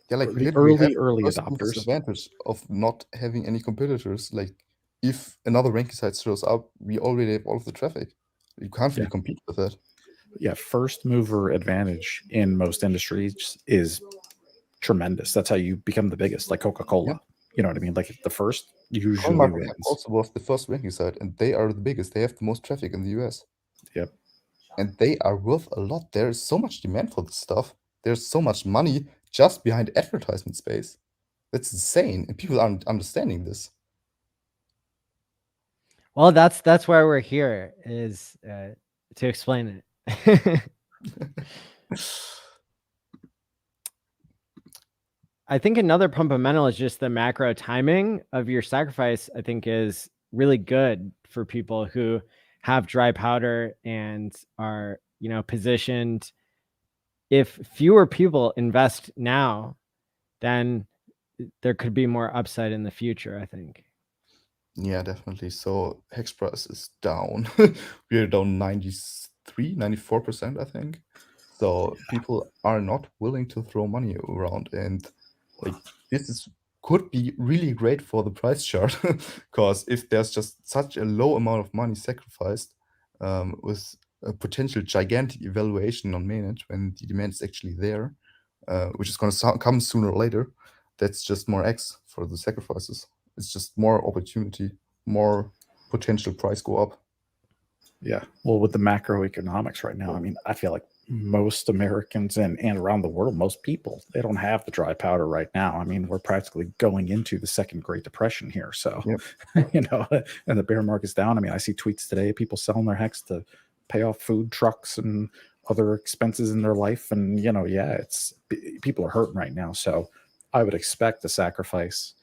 Yeah, like we the literally have early first mover's adopters. advantage of not having any competitors. Like if another ranking site shows up, we already have all of the traffic. You can't really Yeah. compete with that. Yeah, first mover advantage in most industries is tremendous. That's how you become the biggest, like Coca-Cola. Yeah. You know what I mean? Like the first usually CoinMarketCap wins. also was the first ranking site, and they are the biggest. They have the most traffic in the US. Yep. And they are worth a lot. There is so much demand for this stuff. There's so much money just behind advertisement space. That's insane, and people aren't understanding this. Well, that's why we're here, is to explain it. I think another fundamental is just the macro timing of your sacrifice, I think, is really good for people who have dry powder and are, you know, positioned. If fewer people invest now, then there could be more upside in the future, I think. Yeah, definitely. So HEX price is down. We are down 93, 94%, I think. So people are not willing to throw money around, and like this could be really great for the price chart, because if there's just such a low amount of money sacrificed, with a potential gigantic evaluation on mainnet when the demand is actually there, which is going to come sooner or later, that's just more X for the sacrifices. It's just more opportunity, more potential price go up. Yeah. Well, with the macroeconomics right now, I mean, I feel like most Americans and around the world, most people, they don't have the dry powder right now. I mean, we're practically going into the second Great Depression here. So, Yep. you know, and the bear market's down. I mean, I see tweets today, people selling their HEX to pay off food trucks and other expenses in their life. And, you know, yeah, people are hurting right now. So I would expect the sacrifice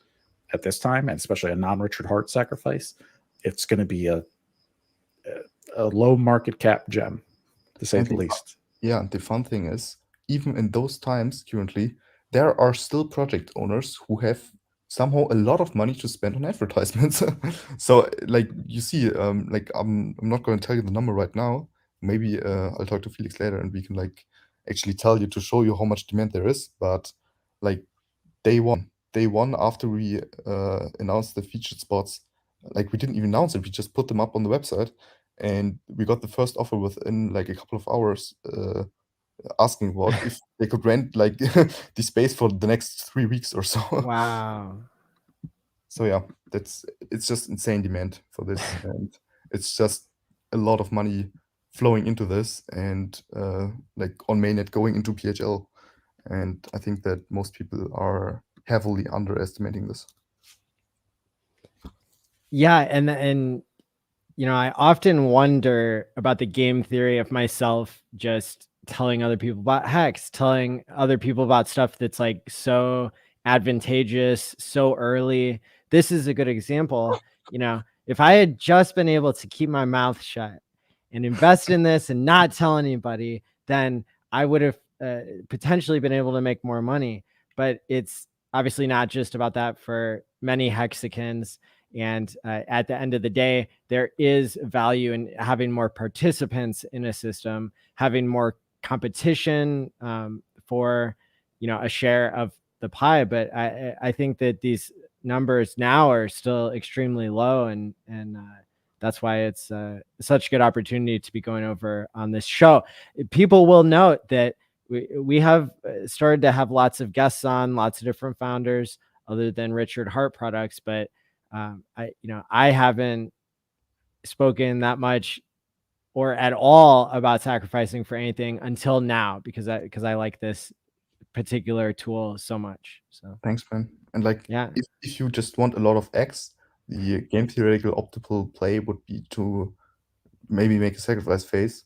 at this time, and especially a non-Richard Hart sacrifice, it's going to be a low market cap gem, to say And the least. Yeah, the fun thing is, even in those times currently, there are still project owners who have somehow a lot of money to spend on advertisements. So like you see, like I'm not going to tell you the number right now. Maybe I'll talk to Felix later and we can like actually tell you, to show you how much demand there is. But like day one after we announced the featured spots, like we didn't even announce it, we just put them up on the website, and we got the first offer within like a couple of hours, asking what if they could rent like the space for the next 3 weeks or so. Wow. So yeah, it's just insane demand for this, and it's just a lot of money flowing into this, and like on mainnet going into PHL, and I think that most people are heavily underestimating this. Yeah, and you know, I often wonder about the game theory of myself just telling other people about HEX, telling other people about stuff that's like so advantageous so early. This is a good example. You know, if I had just been able to keep my mouth shut and invest in this and not tell anybody, then I would have potentially been able to make more money. But it's obviously not just about that for many Hexicans. And at the end of the day, there is value in having more participants in a system, having more competition for, you know, a share of the pie. But I think that these numbers now are still extremely low, and that's why it's such a good opportunity to be going over on this show. People will note that we have started to have lots of guests on, lots of different founders other than Richard Hart Products, but I haven't spoken that much or at all about sacrificing for anything until now, because I like this particular tool so much. So Thanks, man. And like, yeah, if you just want a lot of X, the game theoretical optimal play would be to maybe make a sacrifice phase,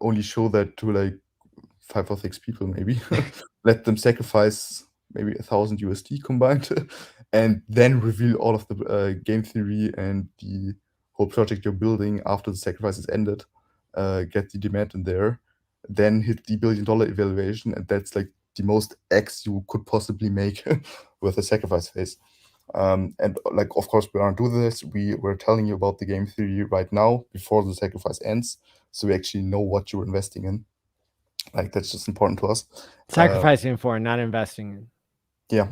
only show that to like 5 or 6 people, maybe let them sacrifice maybe $1,000 combined, and then reveal all of the game theory and the whole project you're building after the sacrifice is ended, get the demand in there, then hit the $1 billion evaluation, and that's like the most X you could possibly make with a sacrifice phase. And like, of course, we aren't doing this. We're telling you about the game theory right now before the sacrifice ends, so we actually know what you're investing in. Like, that's just important to us. sacrificing for, not investing in. Yeah.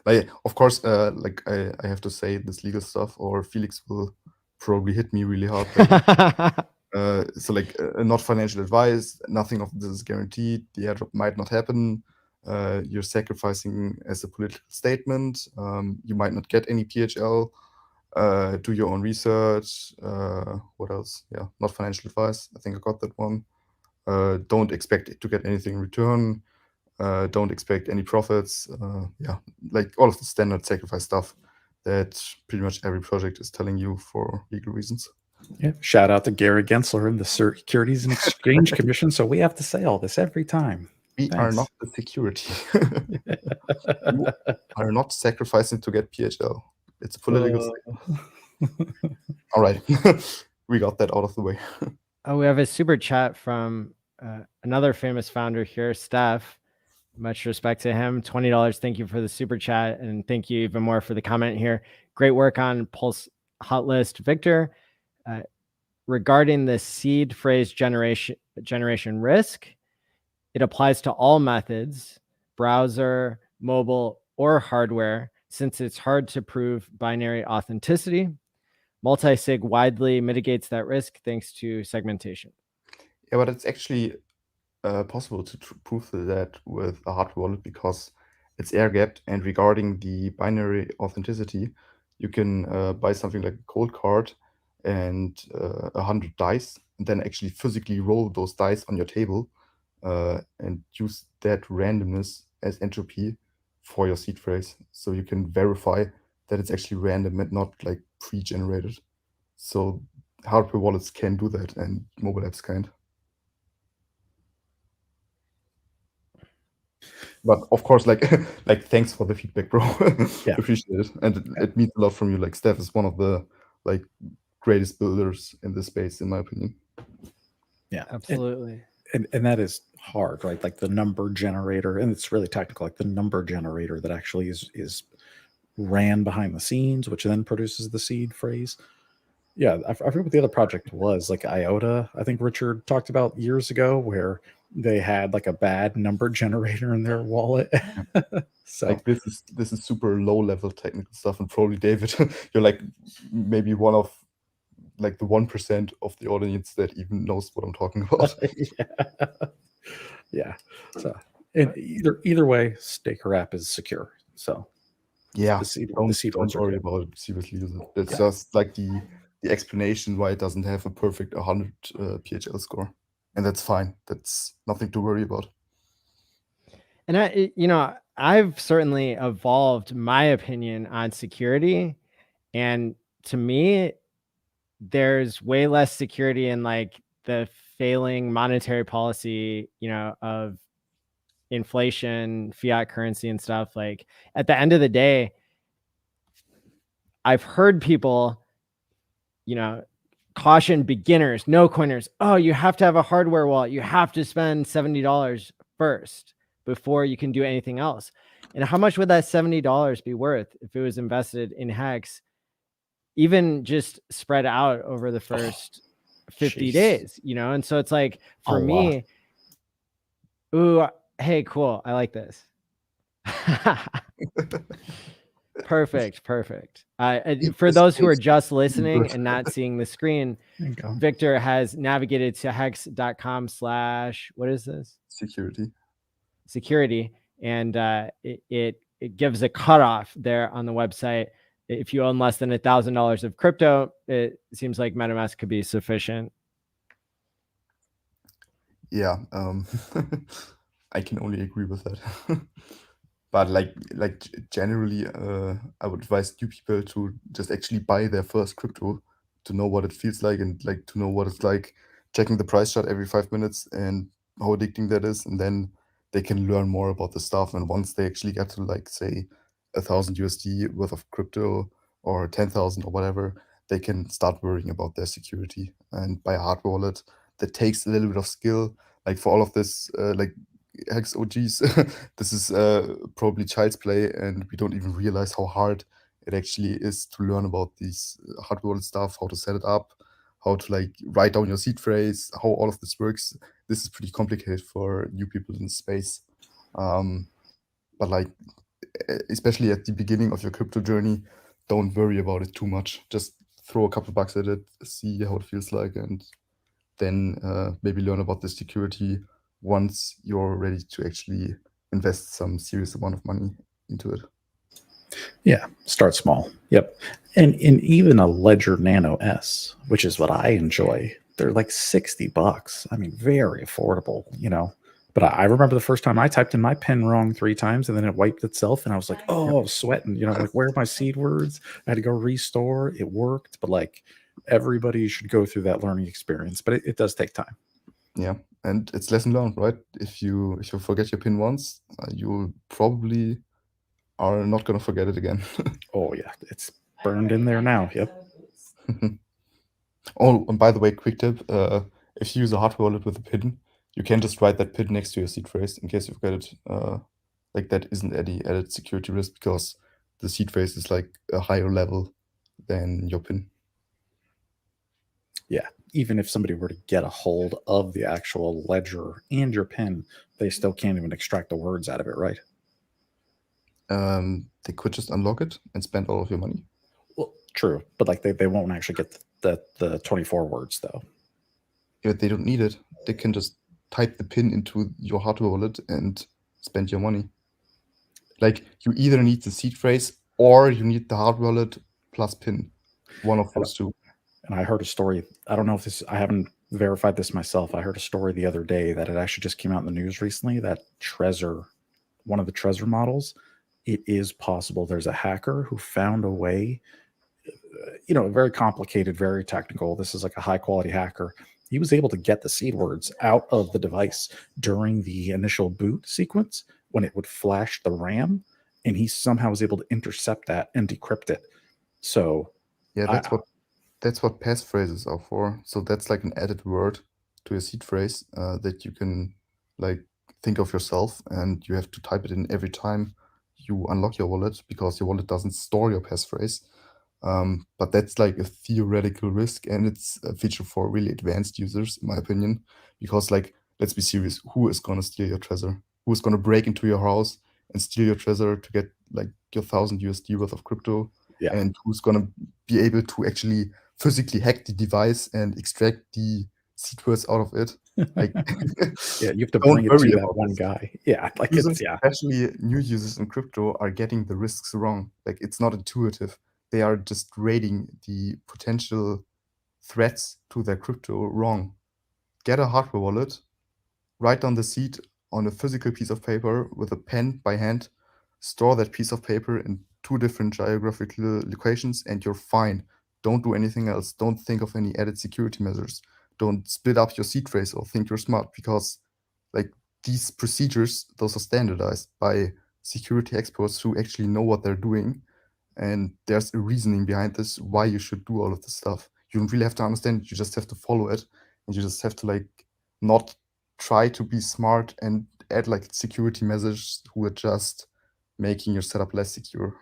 Like, of course, like I have to say this legal stuff, or Felix will probably hit me really hard. So like, not financial advice. Nothing of this is guaranteed. The airdrop might not happen. You're sacrificing as a political statement. You might not get any PHL. Do your own research. What else? Yeah, not financial advice. I think I got that one. Don't expect to get anything in return. Don't expect any profits. Yeah, like all of the standard sacrifice stuff that pretty much every project is telling you for legal reasons. Yeah. Shout out to Gary Gensler and the Securities and Exchange Commission. So we have to say all this every time. We are not the security. You are not sacrificing to get PHL. It's a political statement. All right. We got that out of the way. Oh, we have a super chat from another famous founder here, Steph. Much respect to him. $20. Thank you for the super chat, and thank you even more for the comment here. Great work on PulseHotList, Victor. Regarding the seed phrase generation risk, it applies to all methods, browser, mobile, or hardware, since it's hard to prove binary authenticity. Multi-sig widely mitigates that risk thanks to segmentation. Yeah, but it's actually possible to prove that with a hardware wallet because it's air-gapped. And regarding the binary authenticity, you can buy something like a cold card and 100 dice, and then actually physically roll those dice on your table and use that randomness as entropy for your seed phrase. So you can verify that it's actually random and not like pre-generated. So hardware wallets can do that, and mobile apps can't. But of course, like thanks for the feedback, bro. Yeah. Appreciate it, and it means a lot from you. Like, Steph is one of the like greatest builders in this space, in my opinion. Yeah, absolutely. And that is hard, right? Like the number generator, and it's really technical. Like the number generator that actually is ran behind the scenes, which then produces the seed phrase. Yeah, I forget what the other project was, like IOTA, I think Richard talked about years ago, where they had like a bad number generator in their wallet. So like this is super low level technical stuff, and probably David, you're like maybe one of like the 1% of the audience that even knows what I'm talking about. Yeah. So and either way, Staker app is secure. So yeah, the seed don't worry about it. Seriously, it's just like the explanation why it doesn't have a perfect 100 PHL score, and that's fine. That's nothing to worry about. And I've certainly evolved my opinion on security, and to me, there's way less security in like the failing monetary policy, of inflation, fiat currency and stuff. Like at the end of the day, I've heard people, caution beginners, no coiners. Oh, you have to have a hardware wallet. You have to spend $70 first before you can do anything else. And how much would that $70 be worth if it was invested in HEX, even just spread out over the first 50 days, And so it's like, for me, ooh, hey, cool. I like this. Perfect. Perfect. In For this those who are case, just really listening good. and not seeing the screen, There you go. Victor has navigated to hex.com/ what is this? Security. Security. And it gives a cutoff there on the website. If you own less than $1,000 of crypto, it seems like MetaMask could be sufficient. Yeah, I can only agree with that. But like generally, I would advise new people to just actually buy their first crypto to know what it feels like, and like to know what it's like checking the price chart every 5 minutes and how addicting that is, and then they can learn more about the stuff. And once they actually get to like say 1,000 USD worth of crypto or 10,000 or whatever, they can start worrying about their security and buy a hard wallet that takes a little bit of skill. Like for all of this, like Hex OGs, this is probably child's play, and we don't even realize how hard it actually is to learn about these hard wallet stuff, how to set it up, how to like write down your seed phrase, how all of this works. This is pretty complicated for new people in the space. But like, especially at the beginning of your crypto journey, don't worry about it too much. Just throw a couple bucks at it, see how it feels like, and then maybe learn about the security once you're ready to actually invest some serious amount of money into it. Yeah, start small. Yep. And even a Ledger Nano S, which is what I enjoy, they're like $60. I mean, very affordable, you know. But I remember the first time I typed in my PIN wrong 3 times and then it wiped itself. And I was like, oh, I was sweating, you know, like, where are my seed words? I had to go restore. It worked. But like, everybody should go through that learning experience. But it does take time. Yeah, and it's lesson learned, right? If you forget your PIN once, you probably are not going to forget it again. Oh, yeah. It's burned in there now. Yep. Oh, and by the way, quick tip, if you use a hardware wallet with a PIN, you can just write that PIN next to your seed phrase in case you forget it. Like that isn't any added security risk because the seed phrase is like a higher level than your PIN. Yeah. Even if somebody were to get a hold of the actual ledger and your PIN, they still can't even extract the words out of it, right? They could just unlock it and spend all of your money. Well, true, but like they won't actually get the 24 words though. Yeah, they don't need it. They can just type the PIN into your hardware wallet and spend your money. Like you either need the seed phrase or you need the hardware wallet plus PIN. One of those two. And I heard a story. I don't know if this, I haven't verified this myself. I heard a story the other day that it actually just came out in the news recently that Trezor, one of the Trezor models, it is possible there's a hacker who found a way, you know, very complicated, very technical. This is like a high quality hacker. He was able to get the seed words out of the device during the initial boot sequence when it would flash the RAM, and he somehow was able to intercept that and decrypt it. So yeah, that's what passphrases are for. So that's like an added word to a seed phrase that you can like think of yourself, and you have to type it in every time you unlock your wallet because your wallet doesn't store your passphrase. But that's like a theoretical risk, and it's a feature for really advanced users, in my opinion. Because like, let's be serious, who is gonna steal your treasure? Who is gonna break into your house and steal your treasure to get like your 1,000 USD worth of crypto? yeah, And who's gonna be able to actually physically hack the device and extract the seed words out of it? Like, yeah, you have to don't bring it worry to that about one this. guy. Yeah, like Users, it's, yeah, especially new users in crypto, are getting the risks wrong. Like it's not intuitive. They are just rating the potential threats to their crypto wrong. Get a hardware wallet, write down the seed on a physical piece of paper with a pen by hand, store that piece of paper in 2 different geographical locations, and you're fine. Don't do anything else. Don't think of any added security measures. Don't split up your seed phrase or think you're smart, because like these procedures, those are standardized by security experts who actually know what they're doing. And there's a reasoning behind this, why you should do all of this stuff. You don't really have to understand it, you just have to follow it. And you just have to like not try to be smart and add like security measures who are just making your setup less secure.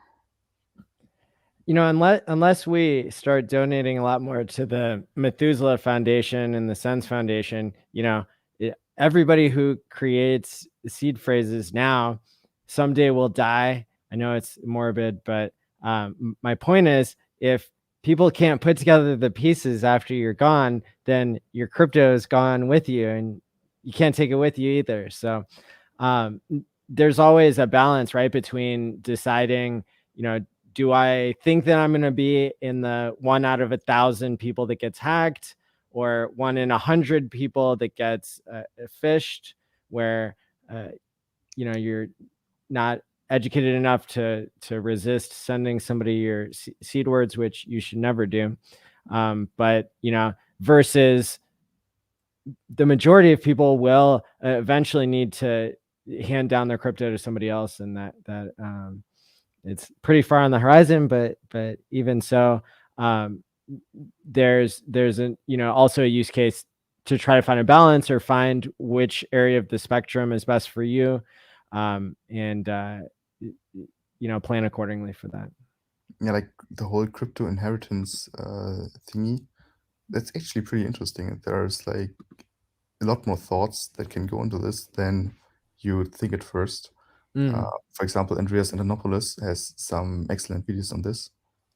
You know, unless we start donating a lot more to the Methuselah Foundation and the Sense Foundation, you know, everybody who creates seed phrases now someday we'll die. I know it's morbid, but my point is, if people can't put together the pieces after you're gone, then your crypto is gone with you, and you can't take it with you either. So there's always a balance, right, between deciding, do I think that I'm going to be in the 1 out of 1,000 people that gets hacked, or 1 in 100 people that gets phished, where you're not educated enough to resist sending somebody your seed words, which you should never do. But versus the majority of people will eventually need to hand down their crypto to somebody else, and that it's pretty far on the horizon, but even so, there's an also a use case to try to find a balance, or find which area of the spectrum is best for you, and plan accordingly for that. Yeah, like the whole crypto inheritance thingy, that's actually pretty interesting. There's like a lot more thoughts that can go into this than you would think at first. For example, Andreas Antonopoulos has some excellent videos on this,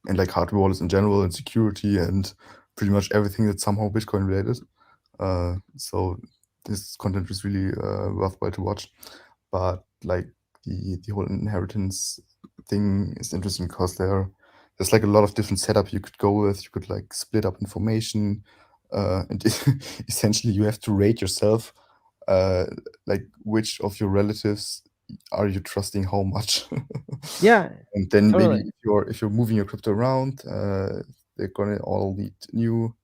and like hardware wallets in general, and security, and pretty much everything that's somehow Bitcoin related. So this content is really worthwhile to watch. But like the whole inheritance thing is interesting because there's like a lot of different setup you could go with. You could like split up information, and essentially you have to rate yourself, like which of your relatives are you trusting how much. Yeah, and then totally. maybe if you're moving your crypto around, they're gonna all need new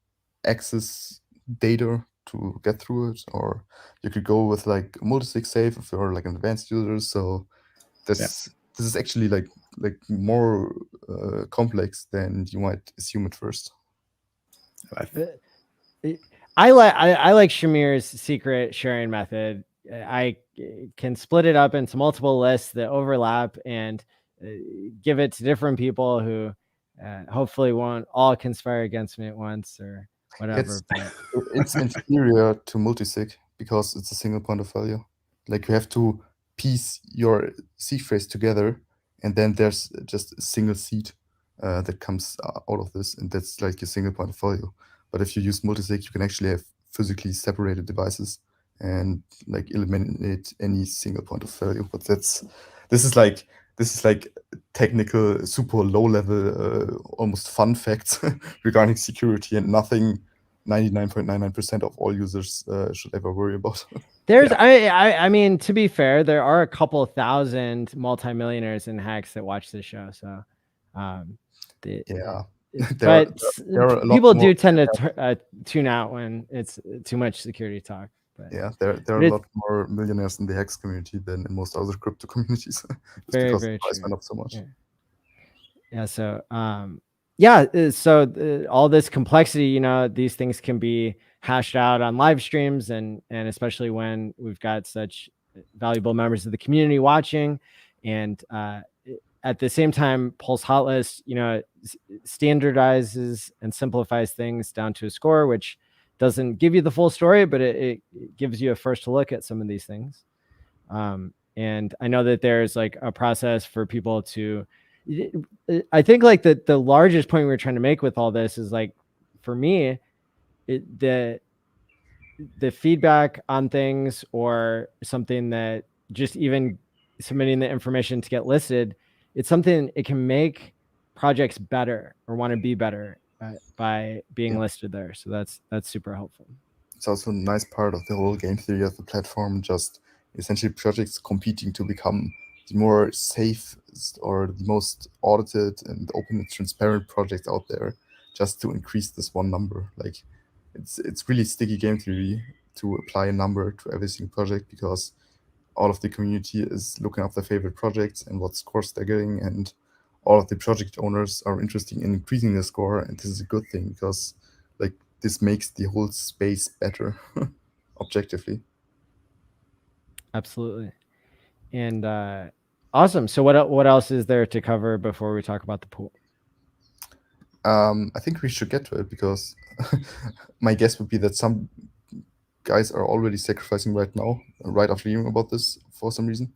access data to get through it. Or you could go with like multisig safe if you're like an advanced user. So this is actually like more complex than you might assume at first. I like Shamir's secret sharing method. I can split it up into multiple lists that overlap, and give it to different people who hopefully won't all conspire against me at once or whatever. It's inferior to multisig because it's a single point of value. Like you have to piece your seed phrase together, and then there's just a single seed that comes out of this, and that's like your single point of value. But if you use multisig, you can actually have physically separated devices and like eliminate any single point of value. But this is like technical, super low level, almost fun facts regarding security, and nothing 99.99% of all users should ever worry about. There's, I mean, to be fair, there are a couple thousand multimillionaires in HEX that watch this show. So, yeah. But there are a lot people do more, tend to tune out when it's too much security talk. But yeah, there are a lot more millionaires in the HEX community than in most other crypto communities. very, because very the price true. went up so much. Yeah. So, so all this complexity, these things can be hashed out on live streams, and especially when we've got such valuable members of the community watching. And at the same time, Pulse Hotlist, standardizes and simplifies things down to a score, which doesn't give you the full story, but it gives you a first look at some of these things. And I know that there's like a process for people to, I think like the largest point we're trying to make with all this is like, for me, the feedback on things, or something that just even submitting the information to get listed, it's something, it can make projects better or want to be better by being listed there. So that's super helpful. It's also a nice part of the whole game theory of the platform, just essentially projects competing to become the more safe or the most audited and open and transparent projects out there, just to increase this one number. Like it's really sticky game theory to apply a number to every single project, because all of the community is looking up their favorite projects and what scores they're getting, and all of the project owners are interested in increasing their score. And this is a good thing, because like this makes the whole space better objectively. Absolutely. And awesome. So what else is there to cover before we talk about the pool? I think we should get to it, because my guess would be that some guys are already sacrificing right now, right after hearing about this for some reason.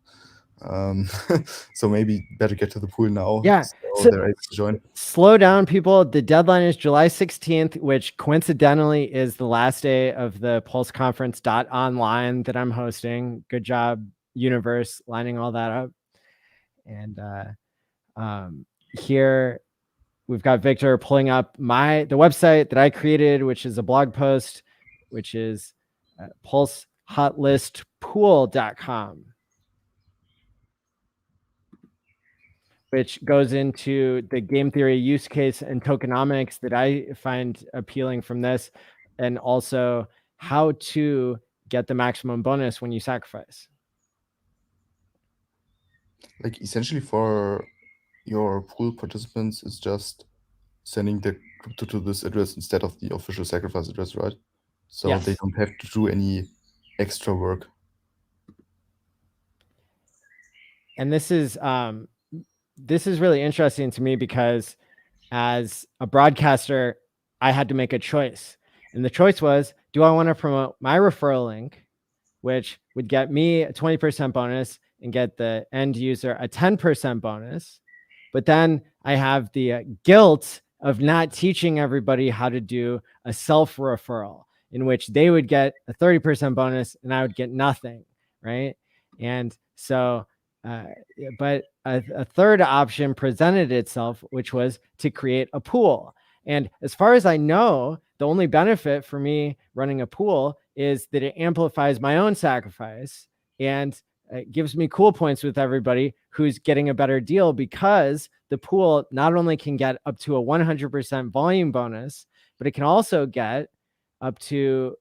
So maybe better get to the pool now. Yeah. So they're able to join. Slow down, people. The deadline is July 16th, which coincidentally is the last day of the Pulse Conference .online that I'm hosting. Good job, Universe, lining all that up. And here we've got Victor pulling up the website that I created, which is a blog post, which is PulseHotList.info, which goes into the game theory use case and tokenomics that I find appealing from this, and also how to get the maximum bonus when you sacrifice. Like essentially for your pool participants, it's just sending the crypto to this address instead of the official sacrifice address, right? So Yes. they don't have to do any extra work. And this is really interesting to me because as a broadcaster, I had to make a choice. And the choice was, do I want to promote my referral link, which would get me a 20% bonus and get the end user a 10% bonus? But then I have the guilt of not teaching everybody how to do a self-referral, in which they would get a 30% bonus and I would get nothing, right? And so, but a third option presented itself, which was to create a pool. And as far as I know, the only benefit for me running a pool is that it amplifies my own sacrifice and it gives me cool points with everybody who's getting a better deal, because the pool not only can get up to a 100% volume bonus, but it can also get up to,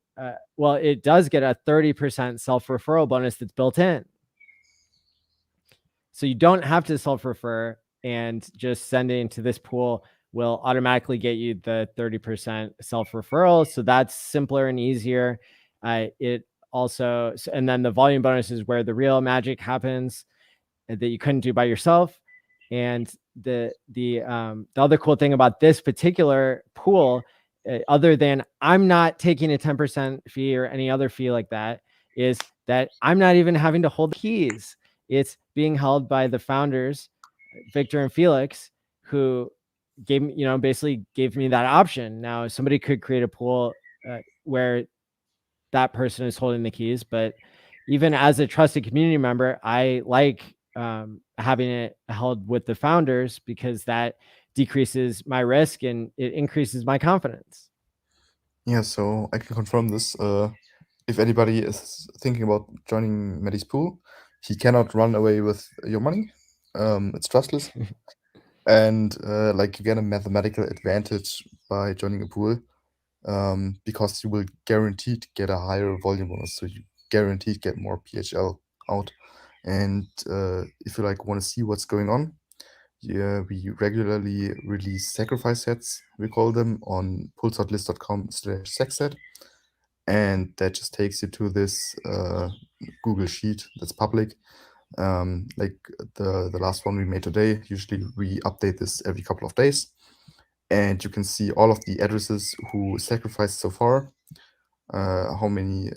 well, it does get a 30% self-referral bonus that's built in. So you don't have to self-refer, and just sending to this pool will automatically get you the 30% self-referral. So that's simpler and easier. It also, and then the volume bonus is where the real magic happens that you couldn't do by yourself. And the other cool thing about this particular pool, other than I'm not taking a 10% fee or any other fee like that, is that I'm not even having to hold the keys. It's being held by the founders, Victor and Felix, who gave me, basically gave me that option. Now, somebody could create a pool where that person is holding the keys, but even as a trusted community member, I like having it held with the founders, because that decreases my risk and it increases my confidence. Yeah, so I can confirm this. If anybody is thinking about joining Maddie's pool, he cannot run away with your money. It's trustless. And like you get a mathematical advantage by joining a pool, because you will guaranteed get a higher volume bonus. So you guaranteed get more PHL out. And if you like want to see what's going on, yeah, we regularly release sacrifice sets, we call them, on PulseHotList.com/sexset. And that just takes you to this Google sheet that's public. Like the last one we made today. Usually we update this every couple of days. And you can see all of the addresses who sacrificed so far, how many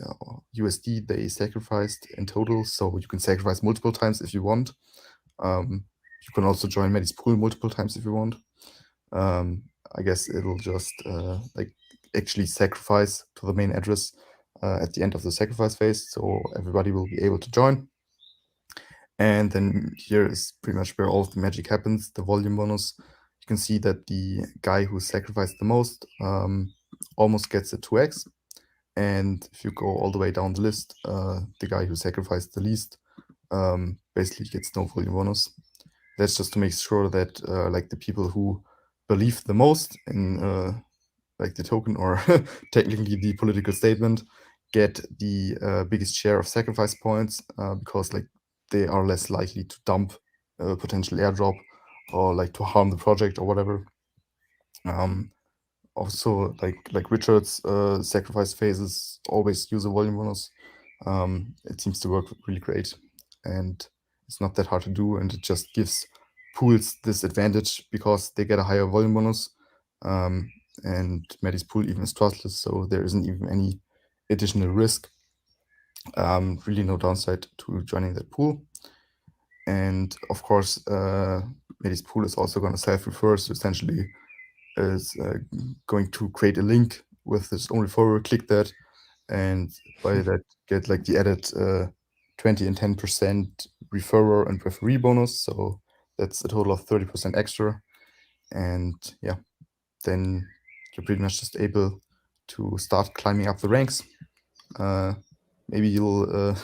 USD they sacrificed in total. So you can sacrifice multiple times if you want. You can also join Maddie's pool multiple times if you want. I guess it'll just like actually sacrifice to the main address at the end of the sacrifice phase, so everybody will be able to join. And then here is pretty much where all of the magic happens, the volume bonus. You can see that the guy who sacrificed the most almost gets a 2x. And if you go all the way down the list, the guy who sacrificed the least basically gets no volume bonus. That's just to make sure that like the people who believe the most in like the token, or technically the political statement, get the biggest share of sacrifice points, because like they are less likely to dump a potential airdrop or like to harm the project or whatever. Also, like Richard's sacrifice phases always use a volume bonus. It seems to work really great, and it's not that hard to do, and it just gives pools this advantage because they get a higher volume bonus. And Maddie's pool even is trustless, so there isn't even any additional risk. Really no downside to joining that pool. And of course, Medi's pool is also going to self-refer, so essentially is going to create a link with its own referral, click that, and by that get like the added 20 and 10% referrer and referee bonus. So that's a total of 30% extra. And yeah, then you're pretty much just able to start climbing up the ranks. Maybe you'll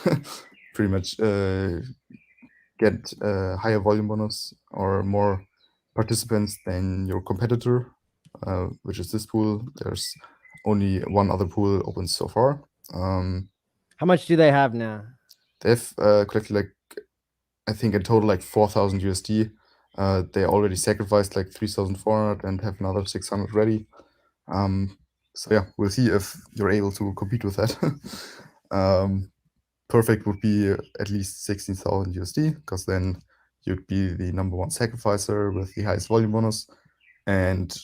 pretty much get a higher volume bonus or more participants than your competitor, which is this pool. There's only one other pool open so far. How much do they have now? They've collected like, I think in total like 4,000 USD. They already sacrificed like 3,400 and have another 600 ready. So yeah, we'll see if you're able to compete with that. Perfect would be at least 16,000 USD, because then you'd be the number one sacrificer with the highest volume bonus. And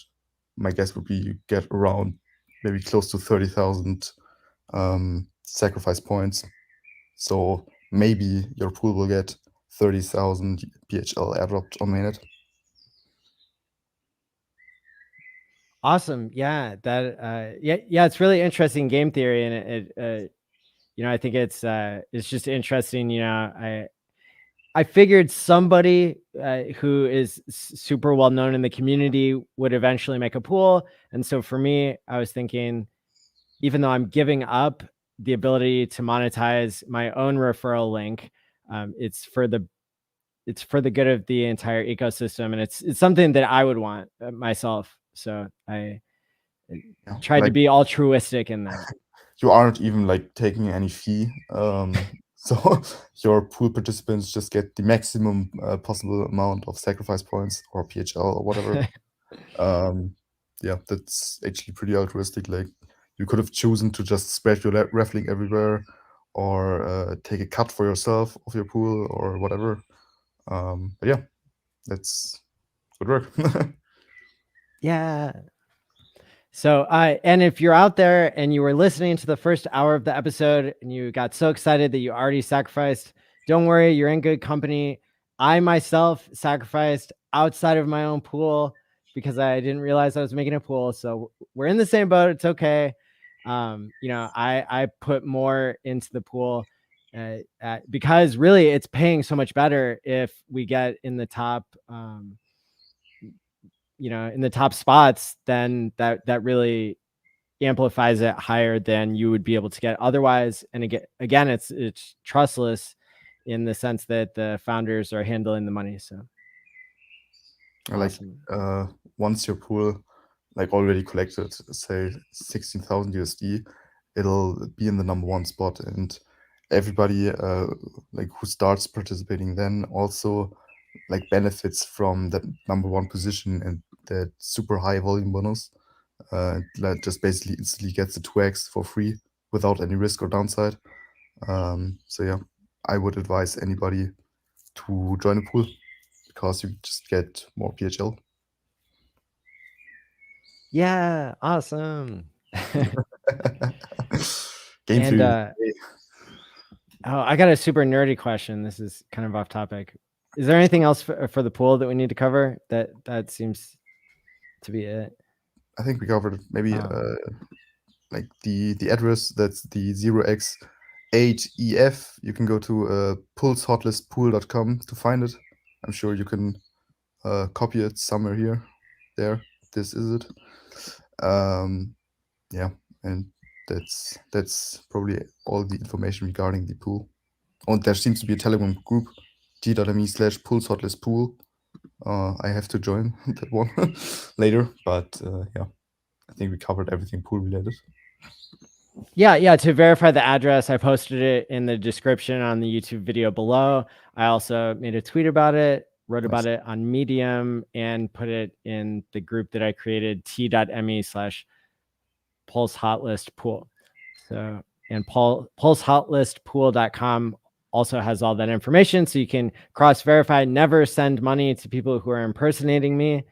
my guess would be you get around maybe close to 30,000 sacrifice points. So maybe your pool will get 30,000 PHL airdropped on mainnet. Awesome. Yeah, that yeah, it's really interesting game theory, and it you know, I think it's just interesting. You know, I figured somebody who is super well known in the community would eventually make a pool, and so for me, I was thinking, even though I'm giving up the ability to monetize my own referral link, it's for the good of the entire ecosystem, and it's something that I would want myself. So I tried to be altruistic in that. You aren't even like taking any fee. So your pool participants just get the maximum possible amount of sacrifice points or PHL or whatever. Yeah, that's actually pretty altruistic. Like, you could have chosen to just spread your raffling everywhere, or take a cut for yourself of your pool or whatever. But yeah, that's good work. Yeah. So, and if you're out there and you were listening to the first hour of the episode and you got so excited that you already sacrificed, don't worry, you're in good company. I myself sacrificed outside of my own pool because I didn't realize I was making a pool. So we're in the same boat. It's okay. You know, I put more into the pool because really it's paying so much better if we get in the top, you know, in the top spots, then that really amplifies it higher than you would be able to get otherwise. And again, it's trustless in the sense that the founders are handling the money. So like, awesome. Once your pool like already collected, say 16,000 USD, it'll be in the number one spot, and everybody like who starts participating then also like benefits from that number one position and that super high volume bonus. Like, just basically instantly gets the 2x for free without any risk or downside. So yeah, I would advise anybody to join a pool, because you just get more PHL. Yeah, awesome. Game And theory. oh, I got a super nerdy question. This is kind of off topic. Is there anything else for the pool that we need to cover? That seems to be it. I think we covered it. Maybe like the address, that's the 0x8EF. You can go to PulseHotList.info to find it. I'm sure you can copy it somewhere here. There, this is it. Yeah, and that's probably all the information regarding the pool. And there seems to be a Telegram group, t.me/PulseHotListPool. I have to join that one later, but yeah, I think we covered everything pool related. Yeah. To verify the address, I posted it in the description on the YouTube video below. I also made a tweet about it, wrote about it on Medium, and put it in the group that I created, t.me/PulseHotListPool. So, and PulseHotListPool.com also has all that information, so you can cross-verify. Never send money to people who are impersonating me.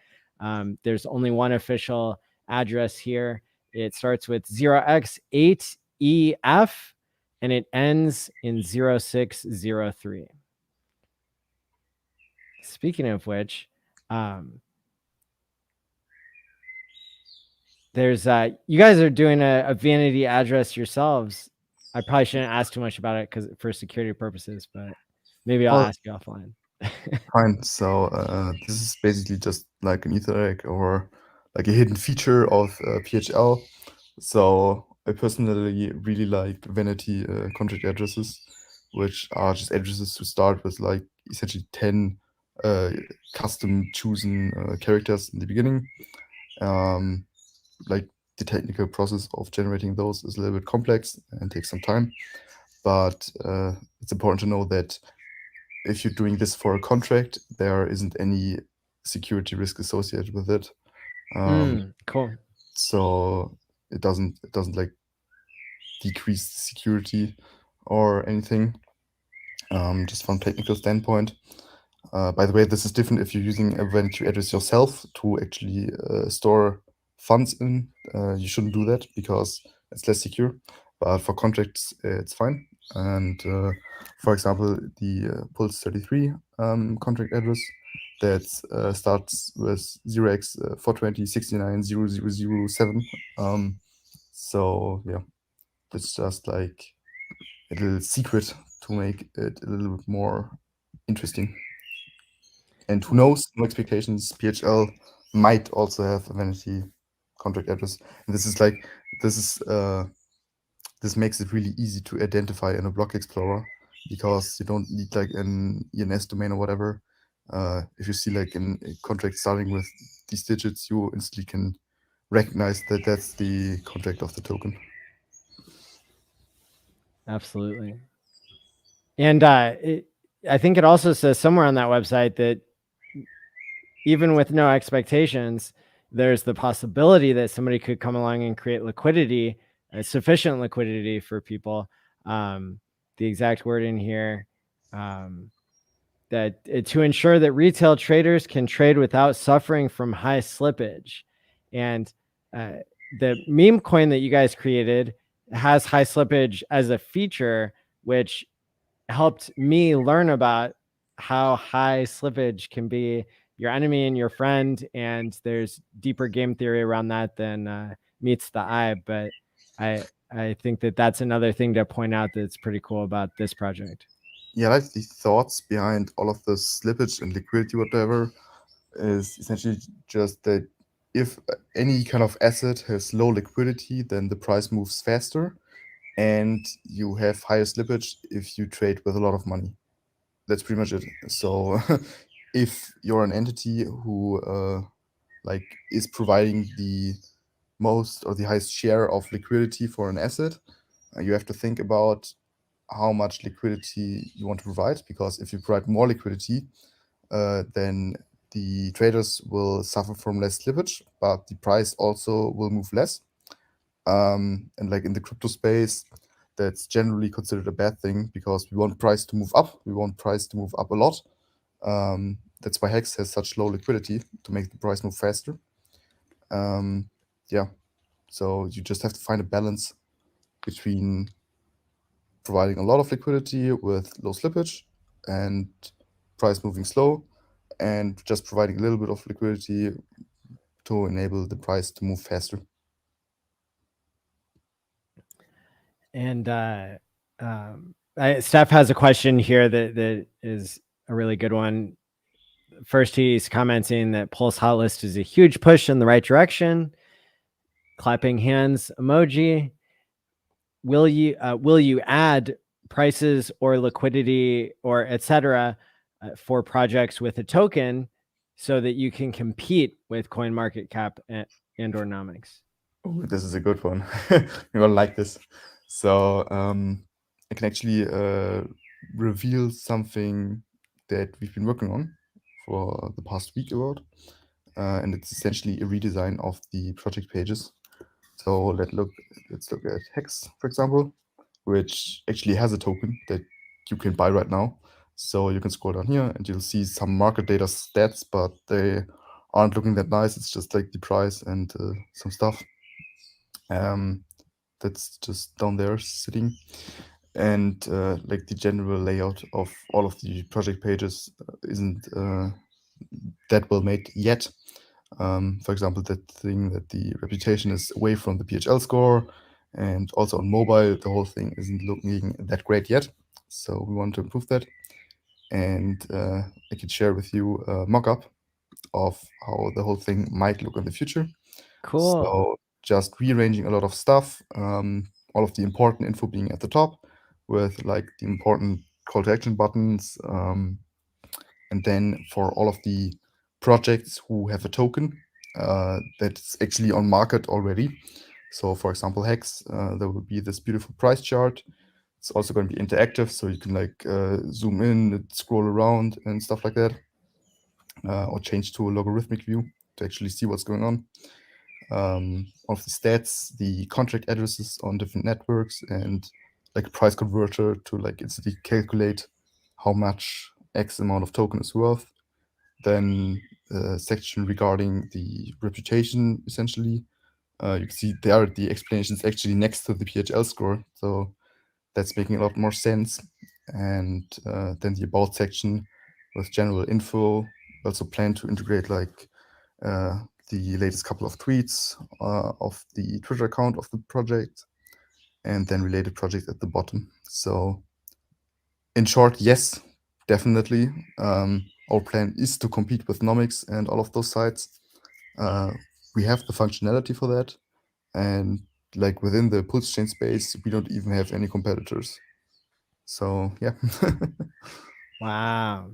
There's only one official address here. It starts with 0x8EF and it ends in 0603. speaking of which, there's you guys are doing a vanity address yourselves. I probably shouldn't ask too much about it because for security purposes, but maybe I'll ask you offline. Fine. So this is basically just like an Ether egg or like a hidden feature of PHL. So I personally really like Vanity contract addresses, which are just addresses to start with like essentially 10 custom chosen characters in the beginning. Like the technical process of generating those is a little bit complex and takes some time, but it's important to know that if you're doing this for a contract, there isn't any security risk associated with it. Cool. So it doesn't like decrease the security or anything. Just from technical standpoint. By the way, this is different if you're using a Vanity address yourself to actually store funds in. You shouldn't do that because it's less secure. But for contracts, it's fine. And for example, the Pulse 33 contract address that starts with 0x 420 69 0007. So yeah, it's just like a little secret to make it a little bit more interesting. And who knows, no expectations, PHL might also have a Vanity contract address. And this makes it really easy to identify in a block explorer because you don't need like an ENS domain or whatever. If you see like a contract starting with these digits, you instantly can recognize that that's the contract of the token. Absolutely. And I think it also says somewhere on that website that even with no expectations, there's the possibility that somebody could come along and create liquidity, sufficient liquidity for people. The exact word in here, that to ensure that retail traders can trade without suffering from high slippage. And the meme coin that you guys created has high slippage as a feature, which helped me learn about how high slippage can be your enemy and your friend. And there's deeper game theory around that than meets the eye. But I think that that's another thing to point out that's pretty cool about this project. Yeah, like the thoughts behind all of the slippage and liquidity, whatever, is essentially just that if any kind of asset has low liquidity, then the price moves faster, and you have higher slippage if you trade with a lot of money. That's pretty much it. So if you're an entity who like is providing the most or the highest share of liquidity for an asset, you have to think about how much liquidity you want to provide, because if you provide more liquidity, then the traders will suffer from less slippage, but the price also will move less. And like in the crypto space, that's generally considered a bad thing because we want price to move up. We want price to move up a lot. That's why HEX has such low liquidity, to make the price move faster. Yeah, so you just have to find a balance between providing a lot of liquidity with low slippage and price moving slow, and just providing a little bit of liquidity to enable the price to move faster. And Steph has a question here that is a really good one. First, he's commenting that PulseHotList is a huge push in the right direction. Clapping hands emoji. Will you add prices or liquidity or etc. For projects with a token so that you can compete with CoinMarketCap and or Nomics? Oh, this is a good one. You're gonna like this. So I can actually reveal something that we've been working on for the past week about, and it's essentially a redesign of the project pages. So let's look at HEX, for example, which actually has a token that you can buy right now. So you can scroll down here and you'll see some market data stats, but they aren't looking that nice. It's just like the price and some stuff. That's just down there sitting. and like the general layout of all of the project pages isn't that well made yet. For example, that thing that the reputation is away from the PHL score, and also on mobile, the whole thing isn't looking that great yet. So we want to improve that. And I could share with you a mock-up of how the whole thing might look in the future. Cool. So just rearranging a lot of stuff, all of the important info being at the top with like the important call to action buttons. And then for all of the projects who have a token that's actually on market already. So for example, HEX, there will be this beautiful price chart. It's also going to be interactive, so you can like zoom in, scroll around and stuff like that, or change to a logarithmic view to actually see what's going on. All of the stats, the contract addresses on different networks, and like a price converter to like instantly calculate how much X amount of token is worth. Then a section regarding the reputation, essentially. You can see there the explanations actually next to the PHL score, so that's making a lot more sense. And then the about section with general info. We also plan to integrate like the latest couple of tweets of the Twitter account of the project, and then related projects at the bottom. So in short, yes, definitely. Our plan is to compete with Nomics and all of those sites. We have the functionality for that. And like within the PulseChain space, we don't even have any competitors. So yeah. Wow.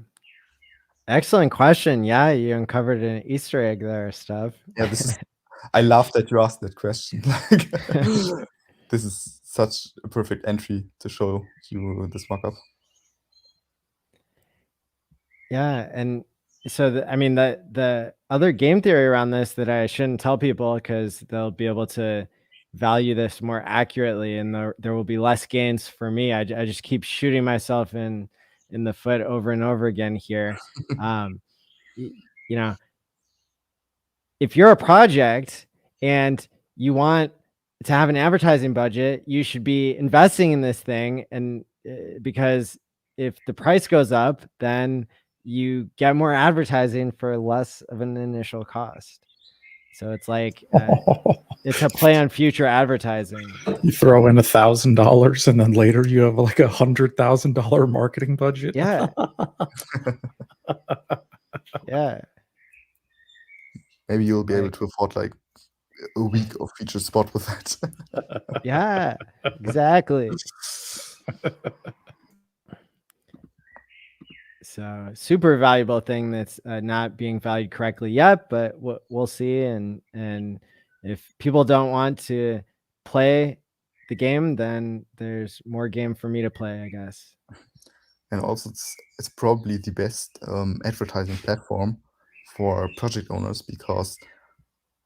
Excellent question. Yeah, you uncovered an Easter egg there, Steph. Yeah, this is. I love that you asked that question. Like, this is such a perfect entry to show you this mockup. Yeah, and so I mean the other game theory around this that I shouldn't tell people because they'll be able to value this more accurately, and there will be less gains for me. I just keep shooting myself in the foot over and over again here. You know, if you're a project and you want to have an advertising budget, you should be investing in this thing, and because if the price goes up, then you get more advertising for less of an initial cost. So it's like it's a play on future advertising. You throw in $1,000 and then later you have like $100,000 marketing budget. Yeah. Yeah. Maybe you'll be able Like, to afford like a week of featured spot with that. yeah, exactly. So super valuable thing that's not being valued correctly yet, but we'll see. And if people don't want to play the game, then there's more game for me to play, I guess. And also, it's probably the best advertising platform for project owners because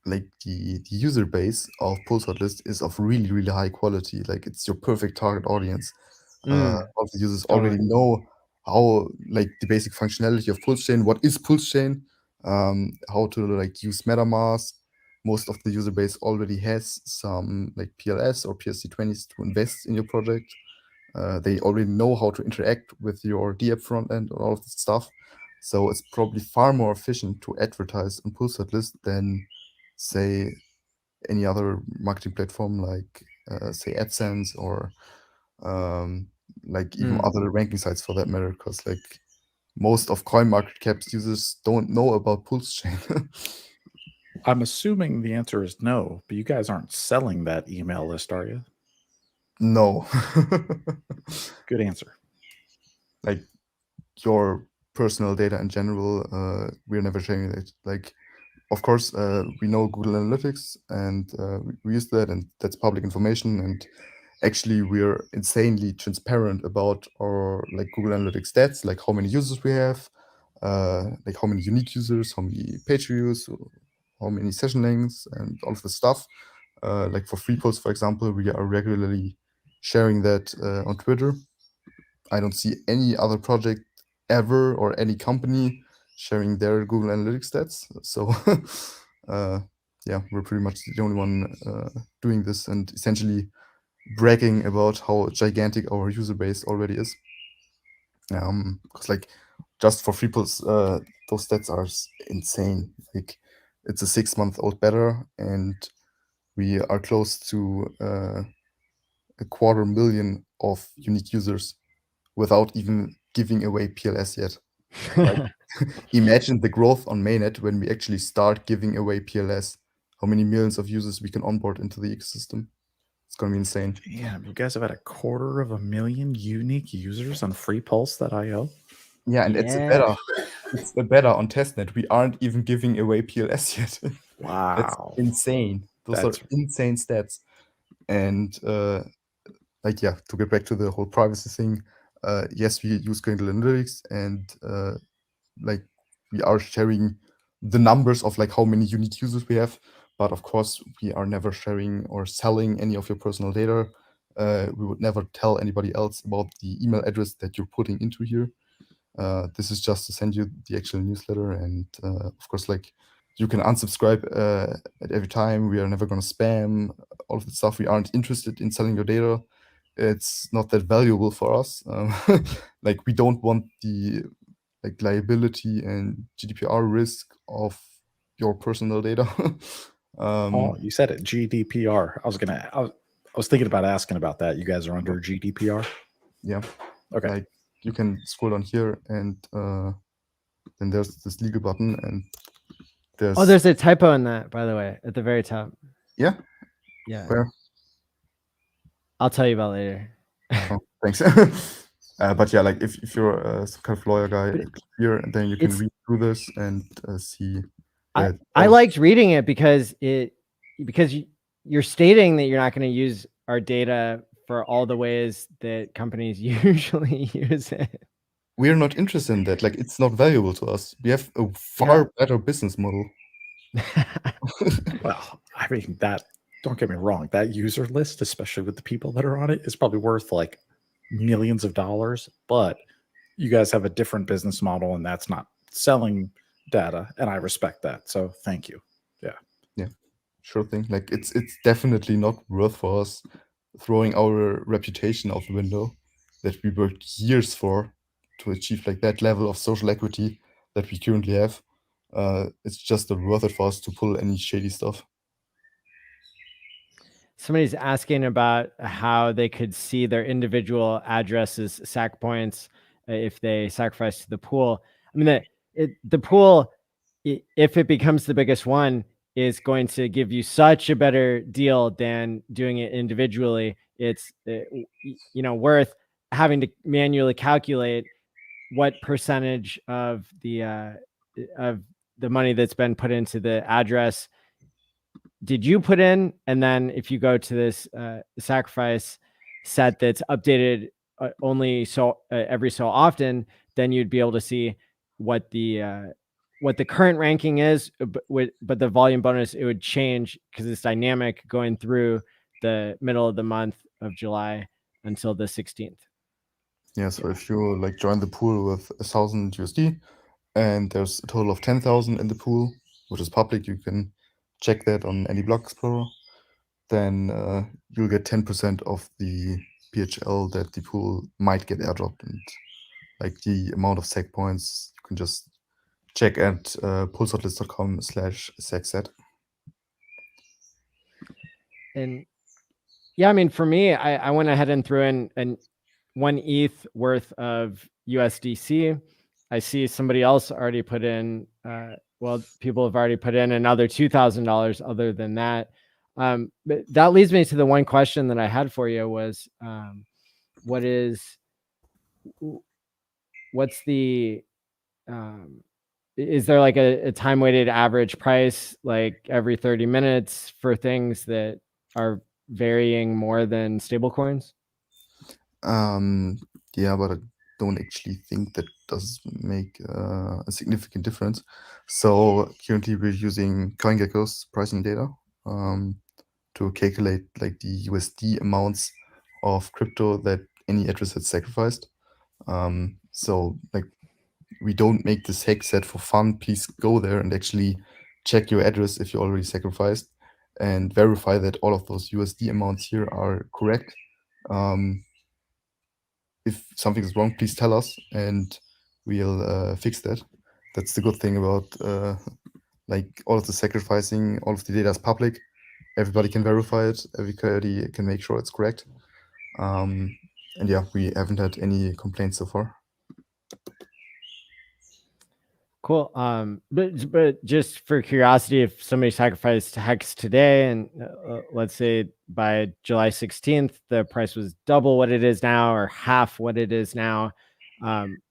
like the user base of PulseHotList is of really, really high quality. Like it's your perfect target audience. All the users already know how like the basic functionality of PulseChain, what is PulseChain, how to like use MetaMask. Most of the user base already has some like PLS or PSC20s to invest in your project. They already know how to interact with your DApp front end and all of this stuff. So it's probably far more efficient to advertise on PulseHotList than, say, any other marketing platform like, say, AdSense or like even other ranking sites for that matter, because like most of CoinMarketCap's users don't know about PulseChain. I'm assuming the answer is no, but you guys aren't selling that email list, are you? No. Good answer. Like your personal data in general, we're never sharing it. Like, of course, we know Google Analytics and we use that, and that's public information. And actually, we're insanely transparent about our like Google Analytics stats, like how many users we have, like how many unique users, how many page views, how many session lengths, and all of the stuff. Like for free posts, for example, we are regularly sharing that on Twitter. I don't see any other project ever or any company sharing their Google Analytics stats. So yeah, we're pretty much the only one doing this. And essentially, bragging about how gigantic our user base already is. Because like just for free pulse, those stats are insane. Like it's a 6-month-old beta, and we are close to 250,000 of unique users without even giving away PLS yet. Like, imagine the growth on mainnet when we actually start giving away PLS. How many millions of users we can onboard into the ecosystem? It's gonna be insane. Damn, you guys have had 250,000 unique users on free Pulse.io. Yeah, and it's a beta. It's a beta on testnet. We aren't even giving away PLS yet. That's Wow. insane. Those are insane stats. And like, yeah, to get back to the whole privacy thing, yes, we use Gradle Analytics, and like we are sharing the numbers of like how many unique users we have, but of course we are never sharing or selling any of your personal data. We would never tell anybody else about the email address that you're putting into here. This is just to send you the actual newsletter, and of course, like, you can unsubscribe at every time. We are never going to spam all of the stuff. We aren't interested in selling your data. It's not that valuable for us. Like, we don't want the like liability and GDPR risk of your personal data. Oh, you said it, GDPR. I was thinking about asking about that. You guys are under GDPR? Yeah. Okay. Like, you can scroll down here, and then there's this legal button, and there's a typo in that, by the way, at the very top. Yeah. Yeah. Where? I'll tell you about later. Oh, thanks. But yeah, like if you're some kind of lawyer guy here, and then you can read through this and see. I liked reading it because you're stating that you're not going to use our data for all the ways that companies usually use it. We're not interested in that. Like, it's not valuable to us. We have a far better business model. Well, I mean, don't get me wrong, that user list, especially with the people that are on it, is probably worth like millions of dollars, but you guys have a different business model, and that's not selling data, and I respect that. So thank you. Yeah, sure thing. Like, it's definitely not worth for us throwing our reputation out the window that we worked years for to achieve like that level of social equity that we currently have. It's just not worth it for us to pull any shady stuff. Somebody's asking about how they could see their individual addresses, sack points, if they sacrifice to the pool. I mean, the pool, if it becomes the biggest one, is going to give you such a better deal than doing it individually. It's worth having to manually calculate what percentage of the money that's been put into the address did you put in, and then if you go to this sacrifice set that's updated only every so often, then you'd be able to see what the current ranking is, but the volume bonus, it would change because it's dynamic going through the middle of the month of July until the 16th. Yeah, so if you like join the pool with 1,000 USD and there's a total of 10,000 in the pool, which is public, you can check that on any block explorer, then you'll get 10% of the PHL that the pool might get airdropped. And like the amount of SEC points, you can just check at PulseHotList.com/SECset. And yeah, I mean, for me, I went ahead and threw in an 1 ETH worth of USDC. I see somebody else already put in, well, people have already put in another $2,000 other than that. But that leads me to the one question that I had for you was, what's the, is there like a time weighted average price, like every 30 minutes for things that are varying more than stable coins? Yeah, but I don't actually think that does make a significant difference. So currently we're using CoinGecko's pricing data to calculate like the USD amounts of crypto that any address has sacrificed. So like, we don't make this hex set for fun. Please go there and actually check your address if you already sacrificed. and verify that all of those USD amounts here are correct. If something is wrong, please tell us and we'll fix that. That's the good thing about like all of the sacrificing, all of the data is public. Everybody can verify it. Everybody can make sure it's correct. And yeah, we haven't had any complaints so far. Cool. But just for curiosity, if somebody sacrificed HEX today, and let's say by July 16th, the price was double what it is now or half what it is now,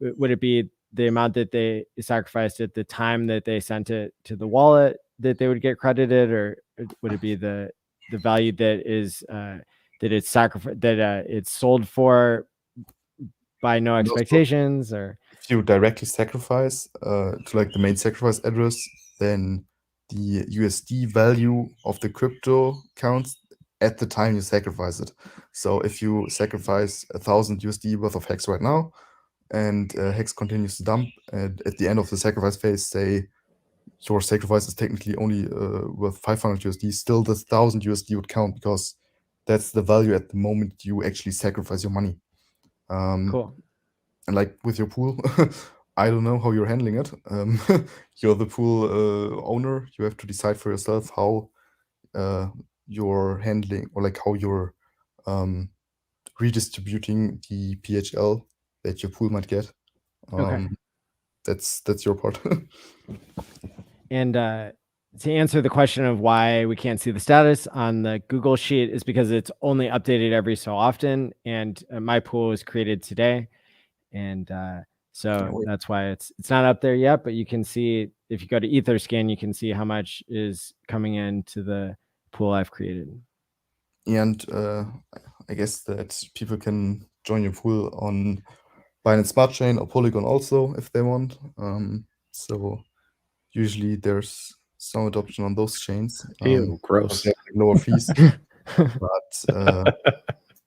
would it be the amount that they sacrificed at the time that they sent it to the wallet that they would get credited, or would it be the value that is that it's sacrificed, that it's sold for by no expectations? Or if you directly sacrifice to like the main sacrifice address, then the USD value of the crypto counts at the time you sacrifice it. So if you sacrifice 1,000 USD worth of HEX right now, and HEX continues to dump, and at the end of the sacrifice phase, say your sacrifice is technically only worth 500 USD, still the 1,000 USD would count because that's the value at the moment you actually sacrifice your money. cool. And like with your pool, I don't know how you're handling it. You're the pool owner. You have to decide for yourself how you're handling, or like how you're redistributing the PHL that your pool might get. Okay. That's your part. And to answer the question of why we can't see the status on the Google Sheet is because it's only updated every so often, and my pool was created today, and so that's why it's not up there yet. But you can see, if you go to Etherscan, you can see how much is coming into the pool I've created. And I guess that people can join your pool on Binance Smart Chain or Polygon also if they want. So usually there's some adoption on those chains. Ew, gross. They have like lower fees, but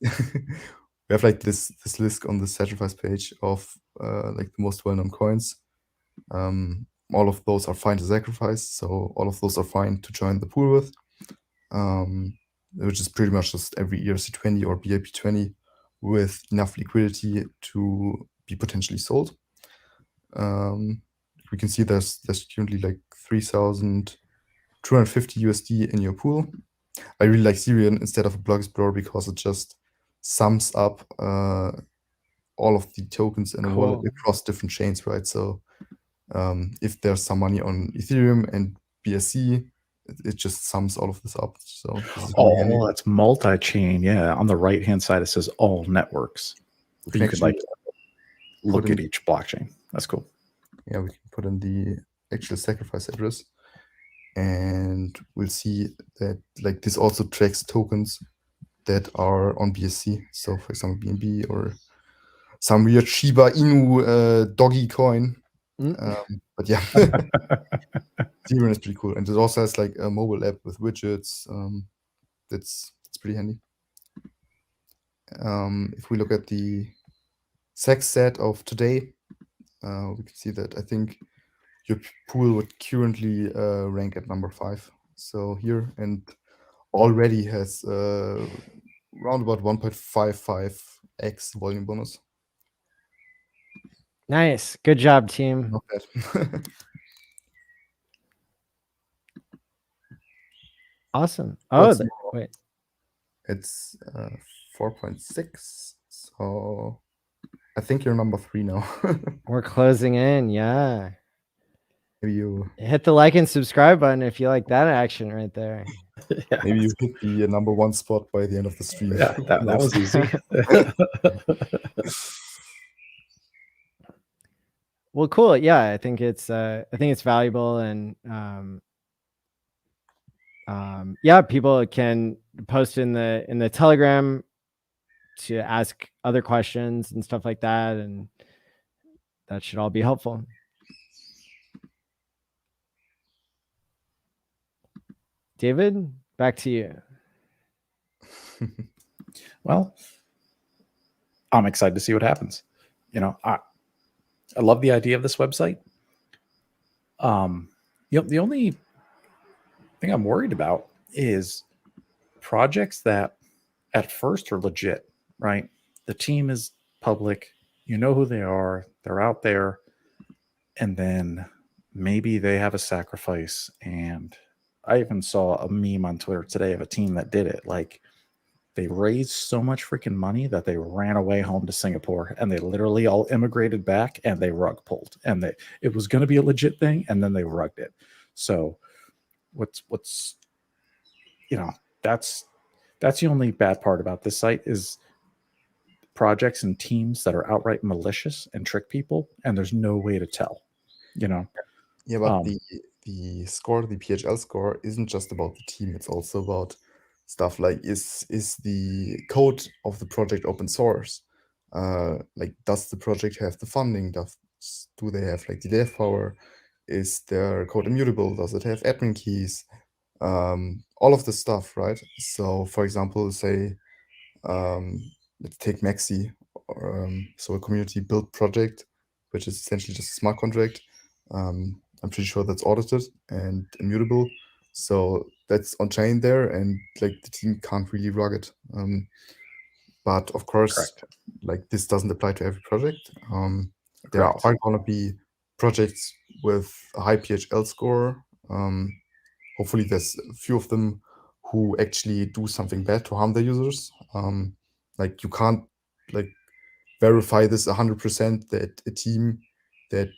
we have like this list on the sacrifice page of like the most well-known coins. All of those are fine to sacrifice, so all of those are fine to join the pool with, which is pretty much just every ERC20 or BIP20 with enough liquidity to be potentially sold. We can see there's currently like 3,250 USD in your pool. I really like Syrian instead of a block explorer because it just sums up all of the tokens in a wallet across different chains, right? So if there's some money on Ethereum and BSC, it just sums all of this up. So this is really handy. That's multi-chain. Yeah, on the right-hand side it says all networks. You could like look at each blockchain. That's cool. Yeah, we can put in the actual sacrifice address, and we'll see that like this also tracks tokens that are on BSC. So for example, BNB or some weird Shiba Inu doggy coin. But yeah, Ethereum is pretty cool, and it also has like a mobile app with widgets. That's pretty handy. If we look at the SEX set of today, we can see that I think your pool would currently rank at number 5. So here, and already has around about 1.55x volume bonus. Nice. Good job, team. Not bad. Awesome. Oh, wait. It's 4.6. So I think you're number 3 now. We're closing in. Yeah. Maybe you hit the like and subscribe button if you like that action right there. Yeah. Maybe you hit the number 1 spot by the end of the stream. Yeah, that was easy. Well, cool. Yeah, I think it's valuable, and yeah, people can post in the Telegram to ask other questions and stuff like that, and that should all be helpful. David, back to you. Well, I'm excited to see what happens. You know, I love the idea of this website. You know, the only thing I'm worried about is projects that at first are legit, right? The team is public, you know who they are, they're out there, and then maybe they have a sacrifice. And I even saw a meme on Twitter today of a team that did it. Like, they raised so much freaking money that they ran away home to Singapore, and they literally all immigrated back, and they rug pulled, and it was going to be a legit thing, and then they rugged it. So what's that's the only bad part about this site is projects and teams that are outright malicious and trick people, and there's no way to tell. Yeah, but the score, the PHL score, isn't just about the team. It's also about stuff like is the code of the project open source? Like, does the project have the funding? Do they have like the dev power? Is their code immutable? Does it have admin keys? All of this stuff, right? So, for example, say, let's take Maxi, so a community built project, which is essentially just a smart contract. I'm pretty sure that's audited and immutable. So that's on chain there, and like the team can't really rug it. But of course, Correct. like, this doesn't apply to every project. There are going to be projects with a high PHL score. Hopefully there's a few of them who actually do something bad to harm their users. Like, you can't like verify this 100% that a team that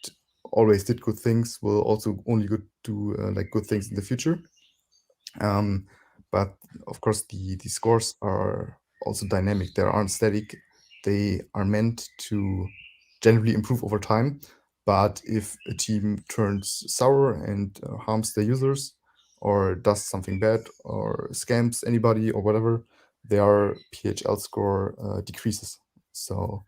always did good things will also only do like good things in the future. But of course, the scores are also dynamic. They aren't static. They are meant to generally improve over time. But if a team turns sour and harms their users, or does something bad, or scams anybody, or whatever, their PHL score decreases. So,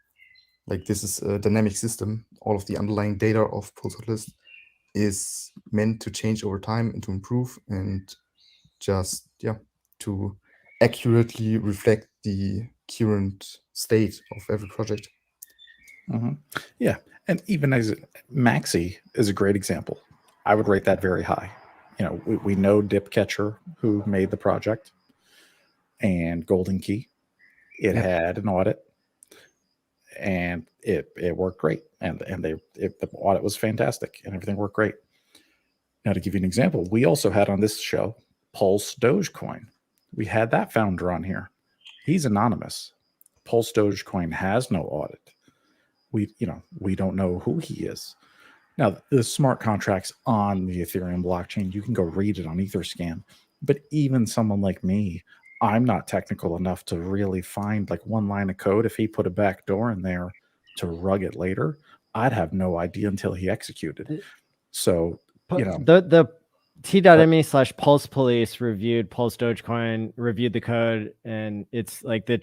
like, this is a dynamic system. All of the underlying data of PulseHotList is meant to change over time and to improve, and just to accurately reflect the current state of every project. Yeah, and even as Maxi is a great example. I would rate that very high. We know Dipcatcher, who made the project, and Golden Key. It had an audit, and it worked great, and the audit was fantastic, and everything worked great. Now, to give you an example, we also had on this show Pulse Dogecoin. We had that founder on here. He's anonymous. Pulse Dogecoin has no audit. We don't know who he is. Now, the smart contracts on the Ethereum blockchain, you can go read it on Etherscan. But even someone like me, I'm not technical enough to really find like one line of code. If he put a back door in there to rug it later, I'd have no idea until he executed. So, the t.me/Pulse Police reviewed Pulse Dogecoin, reviewed the code, and it's like the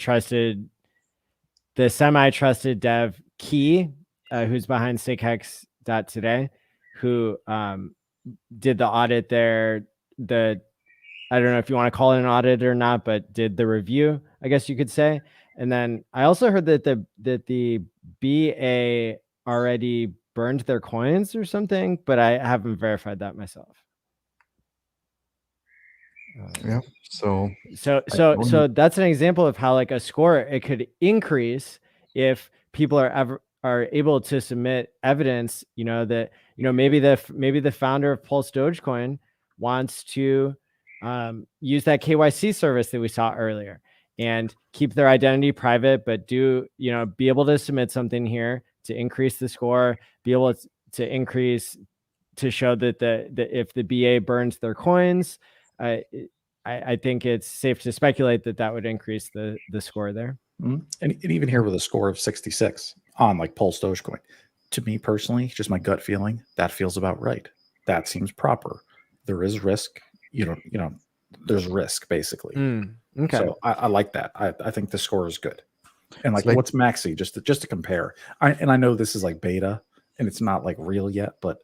semi-trusted dev Key, who's behind StakeHex.today, who did the audit there. I don't know if you want to call it an audit or not, but did the review, I guess you could say. And then I also heard that the BA already burned their coins or something, but I haven't verified that myself. Yeah. So that's an example of how like a score, it could increase if people are able to submit evidence, that, maybe the founder of Pulse Dogecoin wants to use that KYC service that we saw earlier and keep their identity private, but be able to submit something here to increase the score, be able to increase, to show that if the BA burns their coins, I think it's safe to speculate that would increase the score there. And even here with a score of 66 on like Pulse Dogecoin, to me personally, just my gut feeling, that feels about right. That seems proper. There is risk, there's risk basically. Okay. So I like that. I think the score is good. And like what's Maxi, just to compare. I know this is like beta and it's not like real yet, but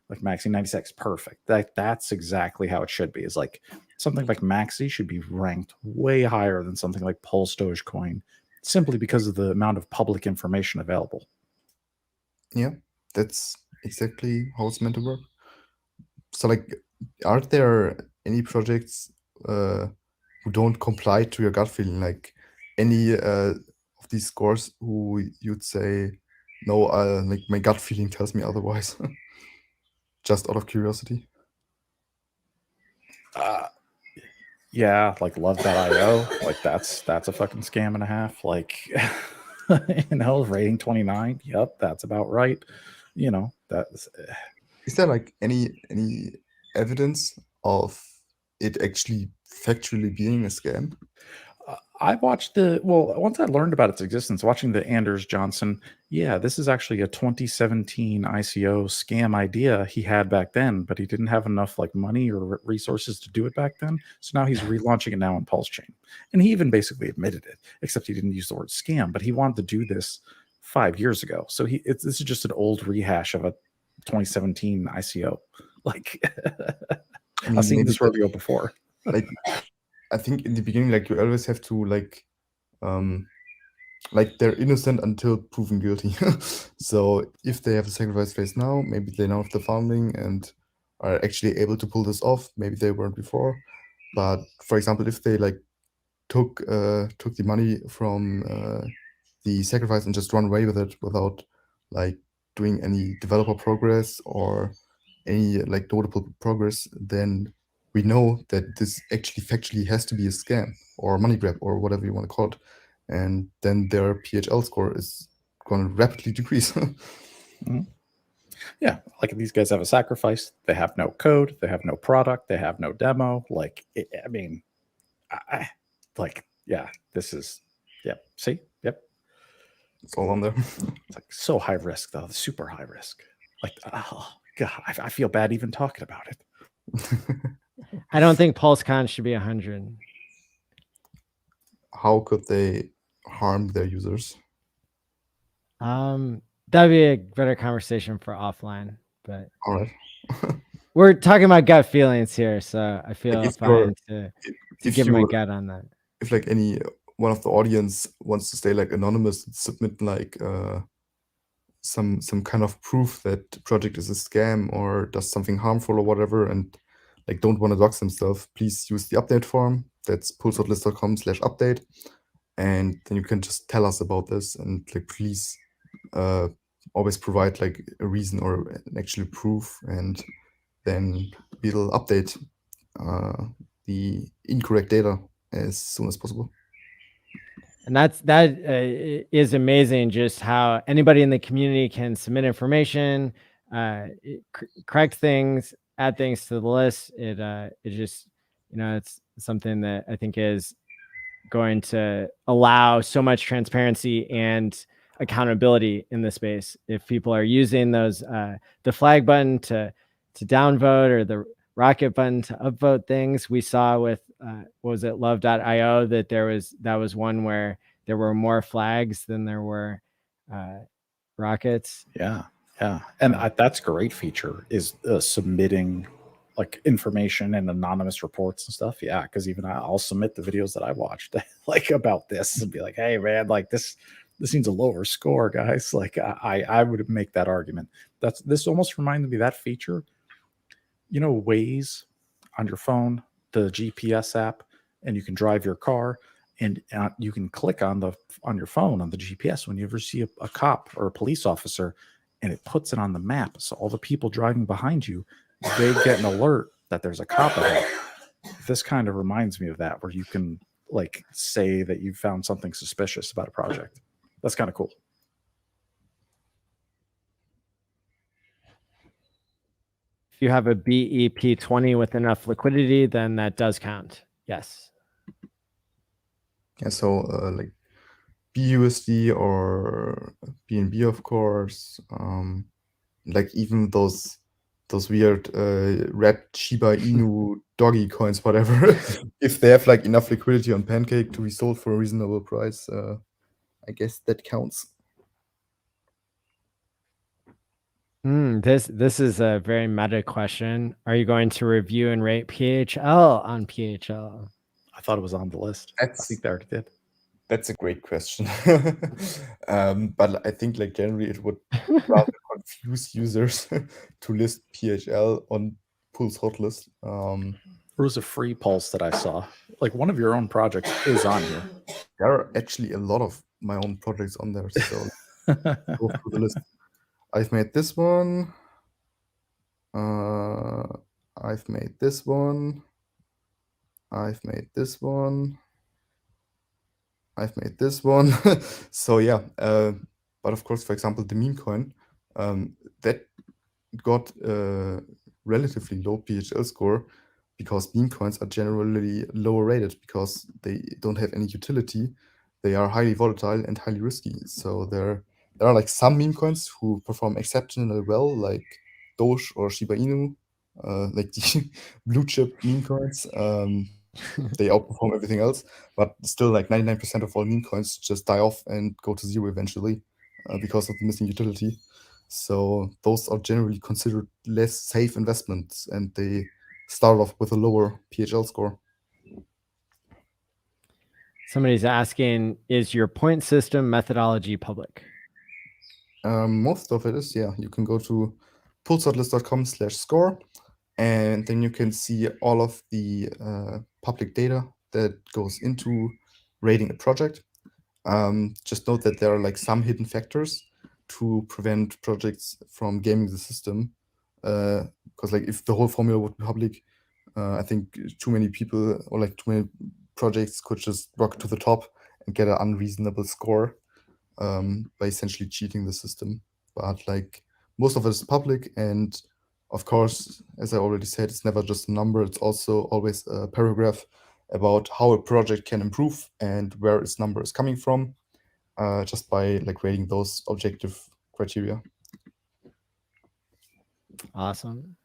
like Maxi 96, perfect. That's exactly how it should be. Is like something like Maxi should be ranked way higher than something like Pulse Dogecoin, simply because of the amount of public information available. Yeah, that's exactly how it's meant to work. So, like, are there any projects who don't comply to your gut feeling, like any of these scores who you'd say, no, like my gut feeling tells me otherwise. Just out of curiosity. Yeah, like love.io, like that's a fucking scam and a half. Like, rating 29. Yep, that's about right. That's Is there like any evidence of it actually factually being a scam? I watched once I learned about its existence, watching the Anders Johnson, this is actually a 2017 ICO scam idea he had back then, but he didn't have enough like money or resources to do it back then. So now he's relaunching it now on PulseChain. And he even basically admitted it, except he didn't use the word scam, but he wanted to do this 5 years ago. So this is just an old rehash of a 2017 ICO. Like, I've seen this rodeo before. Like, I think in the beginning, like you always have to like they're innocent until proven guilty. So if they have a sacrifice phase now, maybe they know of the founding and are actually able to pull this off. Maybe they weren't before. But for example, if they like took the money from the sacrifice and just run away with it without like doing any developer progress or any like notable progress, then we know that this actually factually has to be a scam or money grab or whatever you want to call it. And then their PHL score is going to rapidly decrease. Mm-hmm. Yeah, like these guys have a sacrifice. They have no code. They have no product. They have no demo. Like, this is, see, yep. It's all on there. It's like so high risk, though. Super high risk. Like, oh God, I feel bad even talking about it. I don't think PulseCon should be 100. How could they harm their users? That'd be a better conversation for offline. But all right. We're talking about gut feelings here, so I feel fine to give my gut on that. If like any one of the audience wants to stay like anonymous, submit like some kind of proof that the project is a scam or does something harmful or whatever, and like don't want to dox themselves, please use the update form. That's PulseHotList.com/update, and then you can just tell us about this and like please always provide like a reason or an actual proof, and then we'll update the incorrect data as soon as possible. And that is amazing, just how anybody in the community can submit information, correct things, add things to the list. It just, it's something that I think is going to allow so much transparency and accountability in the space. If people are using those, the flag button to downvote or the rocket button to upvote things, we saw with what was it, love.io, that that was one where there were more flags than there were rockets. Yeah, and that's a great feature, is submitting like information and anonymous reports and stuff. Yeah, because even I'll submit the videos that I watched like about this and be like, hey man, like this needs a lower score, guys. Like I would make that argument. This almost reminded me of that feature. Waze on your phone, the GPS app, and you can drive your car, and you can click on your phone on the GPS when you ever see a cop or a police officer, and it puts it on the map. So all the people driving behind you, they get an alert that there's a cop ahead. This kind of reminds me of that, where you can like say that you found something suspicious about a project. That's kind of cool. If you have a BEP20 with enough liquidity, then that does count. Yes. Yeah, so like BUSD or BNB, of course, like even those weird red Shiba Inu doggy coins, whatever. If they have like enough liquidity on Pancake to be sold for a reasonable price, I guess that counts. This is a very meta question. Are you going to review and rate PHL on PHL? I thought it was on the list. I think they already did. That's a great question. But I think like generally it would rather confuse users to list PHL on PulseHotList. There was a free pulse that I saw. Like one of your own projects is on here. There are actually a lot of my own projects on there. So go through the list. I've made this one. I've made this one. I've made this one. I've made this one. So yeah, but of course, for example, the meme coin, that got a relatively low PHL score because meme coins are generally lower rated because they don't have any utility. They are highly volatile and highly risky. So there are like some meme coins who perform exceptionally well, like Doge or Shiba Inu, like the blue chip meme coins. They outperform everything else, but still, like 99% of all meme coins just die off and go to zero eventually because of the missing utility. So those are generally considered less safe investments, and they start off with a lower PHL score. Somebody's asking, is your point system methodology public? Most of it is, yeah. You can go to PulseHotList.com/score, and then you can see all of the public data that goes into rating a project. Just note that there are like some hidden factors to prevent projects from gaming the system. Because like if the whole formula would be public, I think too many people or like too many projects could just rocket to the top and get an unreasonable score by essentially cheating the system. But like most of it is public, and of course, as I already said, it's never just a number. It's also always a paragraph about how a project can improve and where its number is coming from, just by like rating those objective criteria. Awesome.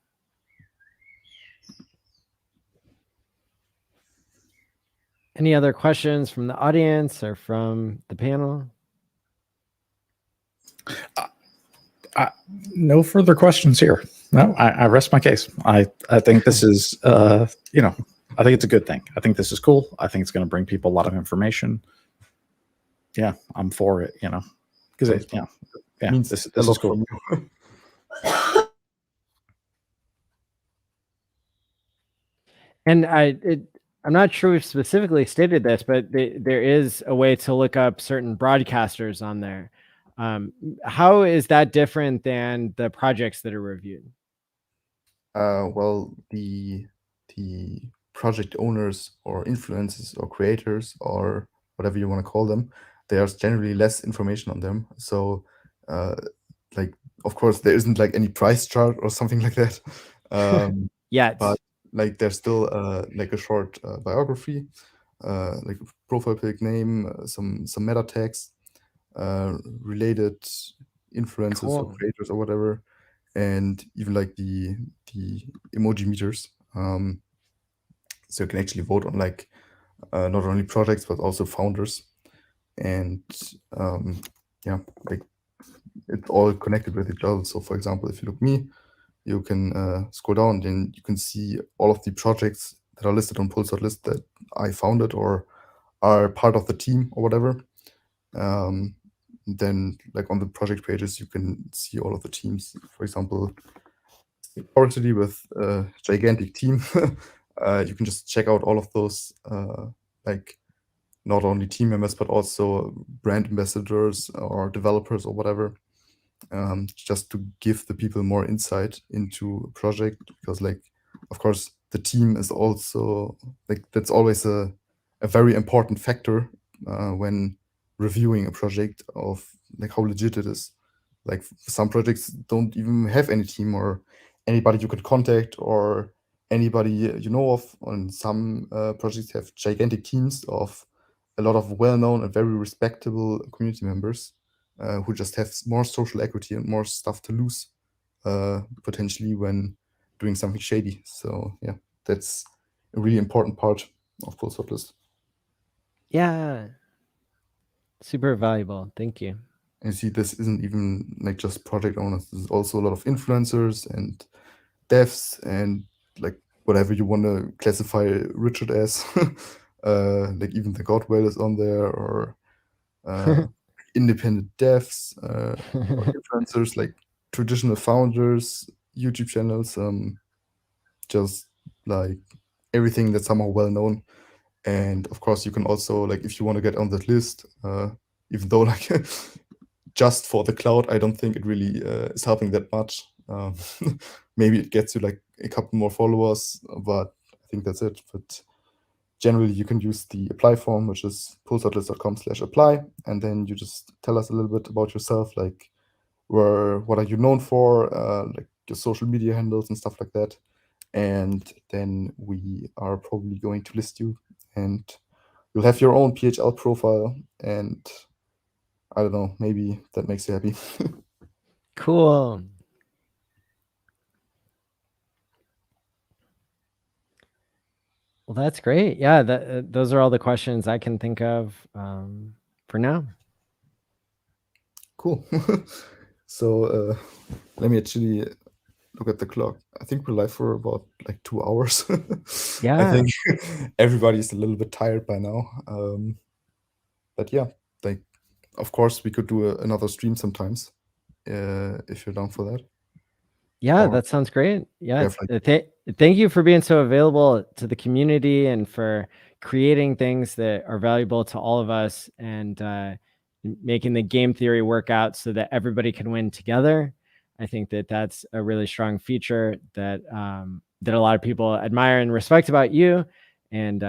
Any other questions from the audience or from the panel? No further questions here. No, I rest my case. I think this is, you know, I think it's a good thing. I think this is cool. I think it's going to bring people a lot of information. Yeah, I'm for it, you know, because yeah, Means this a lot is cool. from you. And I'm not sure we've specifically stated this, but there is a way to look up certain broadcasters on there. How is that different than the projects that are reviewed? Well, the project owners or influencers or creators or whatever you want to call them, there's generally less information on them. So, like, of course, there isn't like any price chart or something like that. Yet. But like, there's still like a short biography, like a profile pic, name, some meta tags, related influencers or Cool. creators or whatever, and even like the emoji meters. So you can actually vote on like not only projects but also founders, and yeah, like it's all connected with each other. So for example, if you look me, you can scroll down, then you can see all of the projects that are listed on PulseHotList that I founded or are part of the team or whatever. Then like on the project pages, you can see all of the teams. For example, City with a gigantic team. You can just check out all of those, like not only team members but also brand ambassadors or developers or whatever, just to give the people more insight into a project. Because like, of course, the team is also like that's always a very important factor when reviewing a project of like how legit it is. Like some projects don't even have any team or anybody you could contact or anybody you know of. And some projects have gigantic teams of a lot of well-known and very respectable community members who just have more social equity and more stuff to lose potentially when doing something shady. So yeah, that's a really important part of PulseHotList. Yeah. Super valuable. Thank you. And you see, this isn't even like just project owners. There's also a lot of influencers and devs and like whatever you want to classify Richard as. Like even the Godwell is on there, or independent devs, or influencers, like traditional founders, YouTube channels, just like everything that's somehow well known. And of course, you can also, like, if you want to get on that list, even though like just for the cloud, I don't think it really is helping that much. Maybe it gets you like a couple more followers, but I think that's it. But generally, you can use the apply form, which is PulseHotList.com/apply, and then you just tell us a little bit about yourself, like what are you known for, like your social media handles and stuff like that. And then we are probably going to list you, and you'll have your own PHL profile, and I don't know, maybe that makes you happy. Cool. Well, that's great. Yeah, those are all the questions I can think of for now. Cool. So let me actually look at the clock. I think we're live for about like 2 hours. Yeah. I think everybody's a little bit tired by now. But yeah, like, of course, we could do another stream sometimes if you're down for that. Yeah, Or that sounds great. Yeah. have, like, Thank you for being so available to the community and for creating things that are valuable to all of us, and making the game theory work out so that everybody can win together. I think that that's a really strong feature that that a lot of people admire and respect about you. And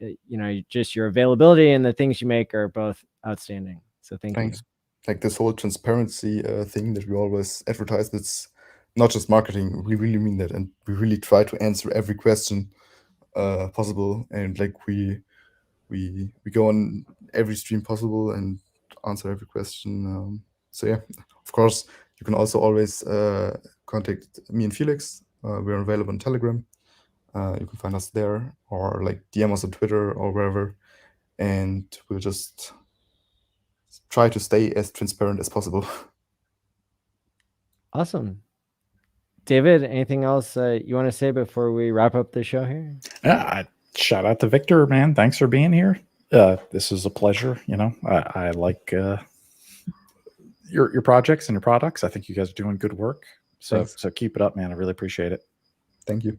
you know, just your availability and the things you make are both outstanding. So thank thanks. you. Like this whole transparency thing that we always advertise, it's not just marketing. We really mean that, and we really try to answer every question possible. And like we go on every stream possible and answer every question. So yeah, of course, you can also always contact me and Felix. We're available on Telegram. You can find us there, or like DM us on Twitter or wherever, and we'll just try to stay as transparent as possible. Awesome. David, anything else you want to say before we wrap up the show here? Yeah, shout out to Victor, man. Thanks for being here. This is a pleasure. You know, I like your projects and your products. I think you guys are doing good work. So keep it up, man. I really appreciate it. Thank you.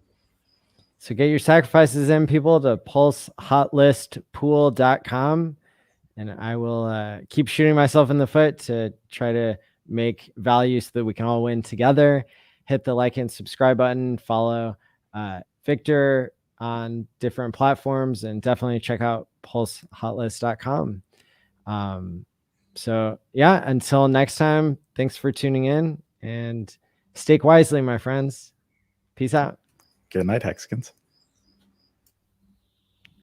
So get your sacrifices in, people, to PulseHotListPool.com. And I will keep shooting myself in the foot to try to make value so that we can all win together. Hit the like and subscribe button. Follow Victor on different platforms, and definitely check out PulseHotList.com. So yeah, until next time, thanks for tuning in, and stake wisely, my friends. Peace out. Good night, Hexkins.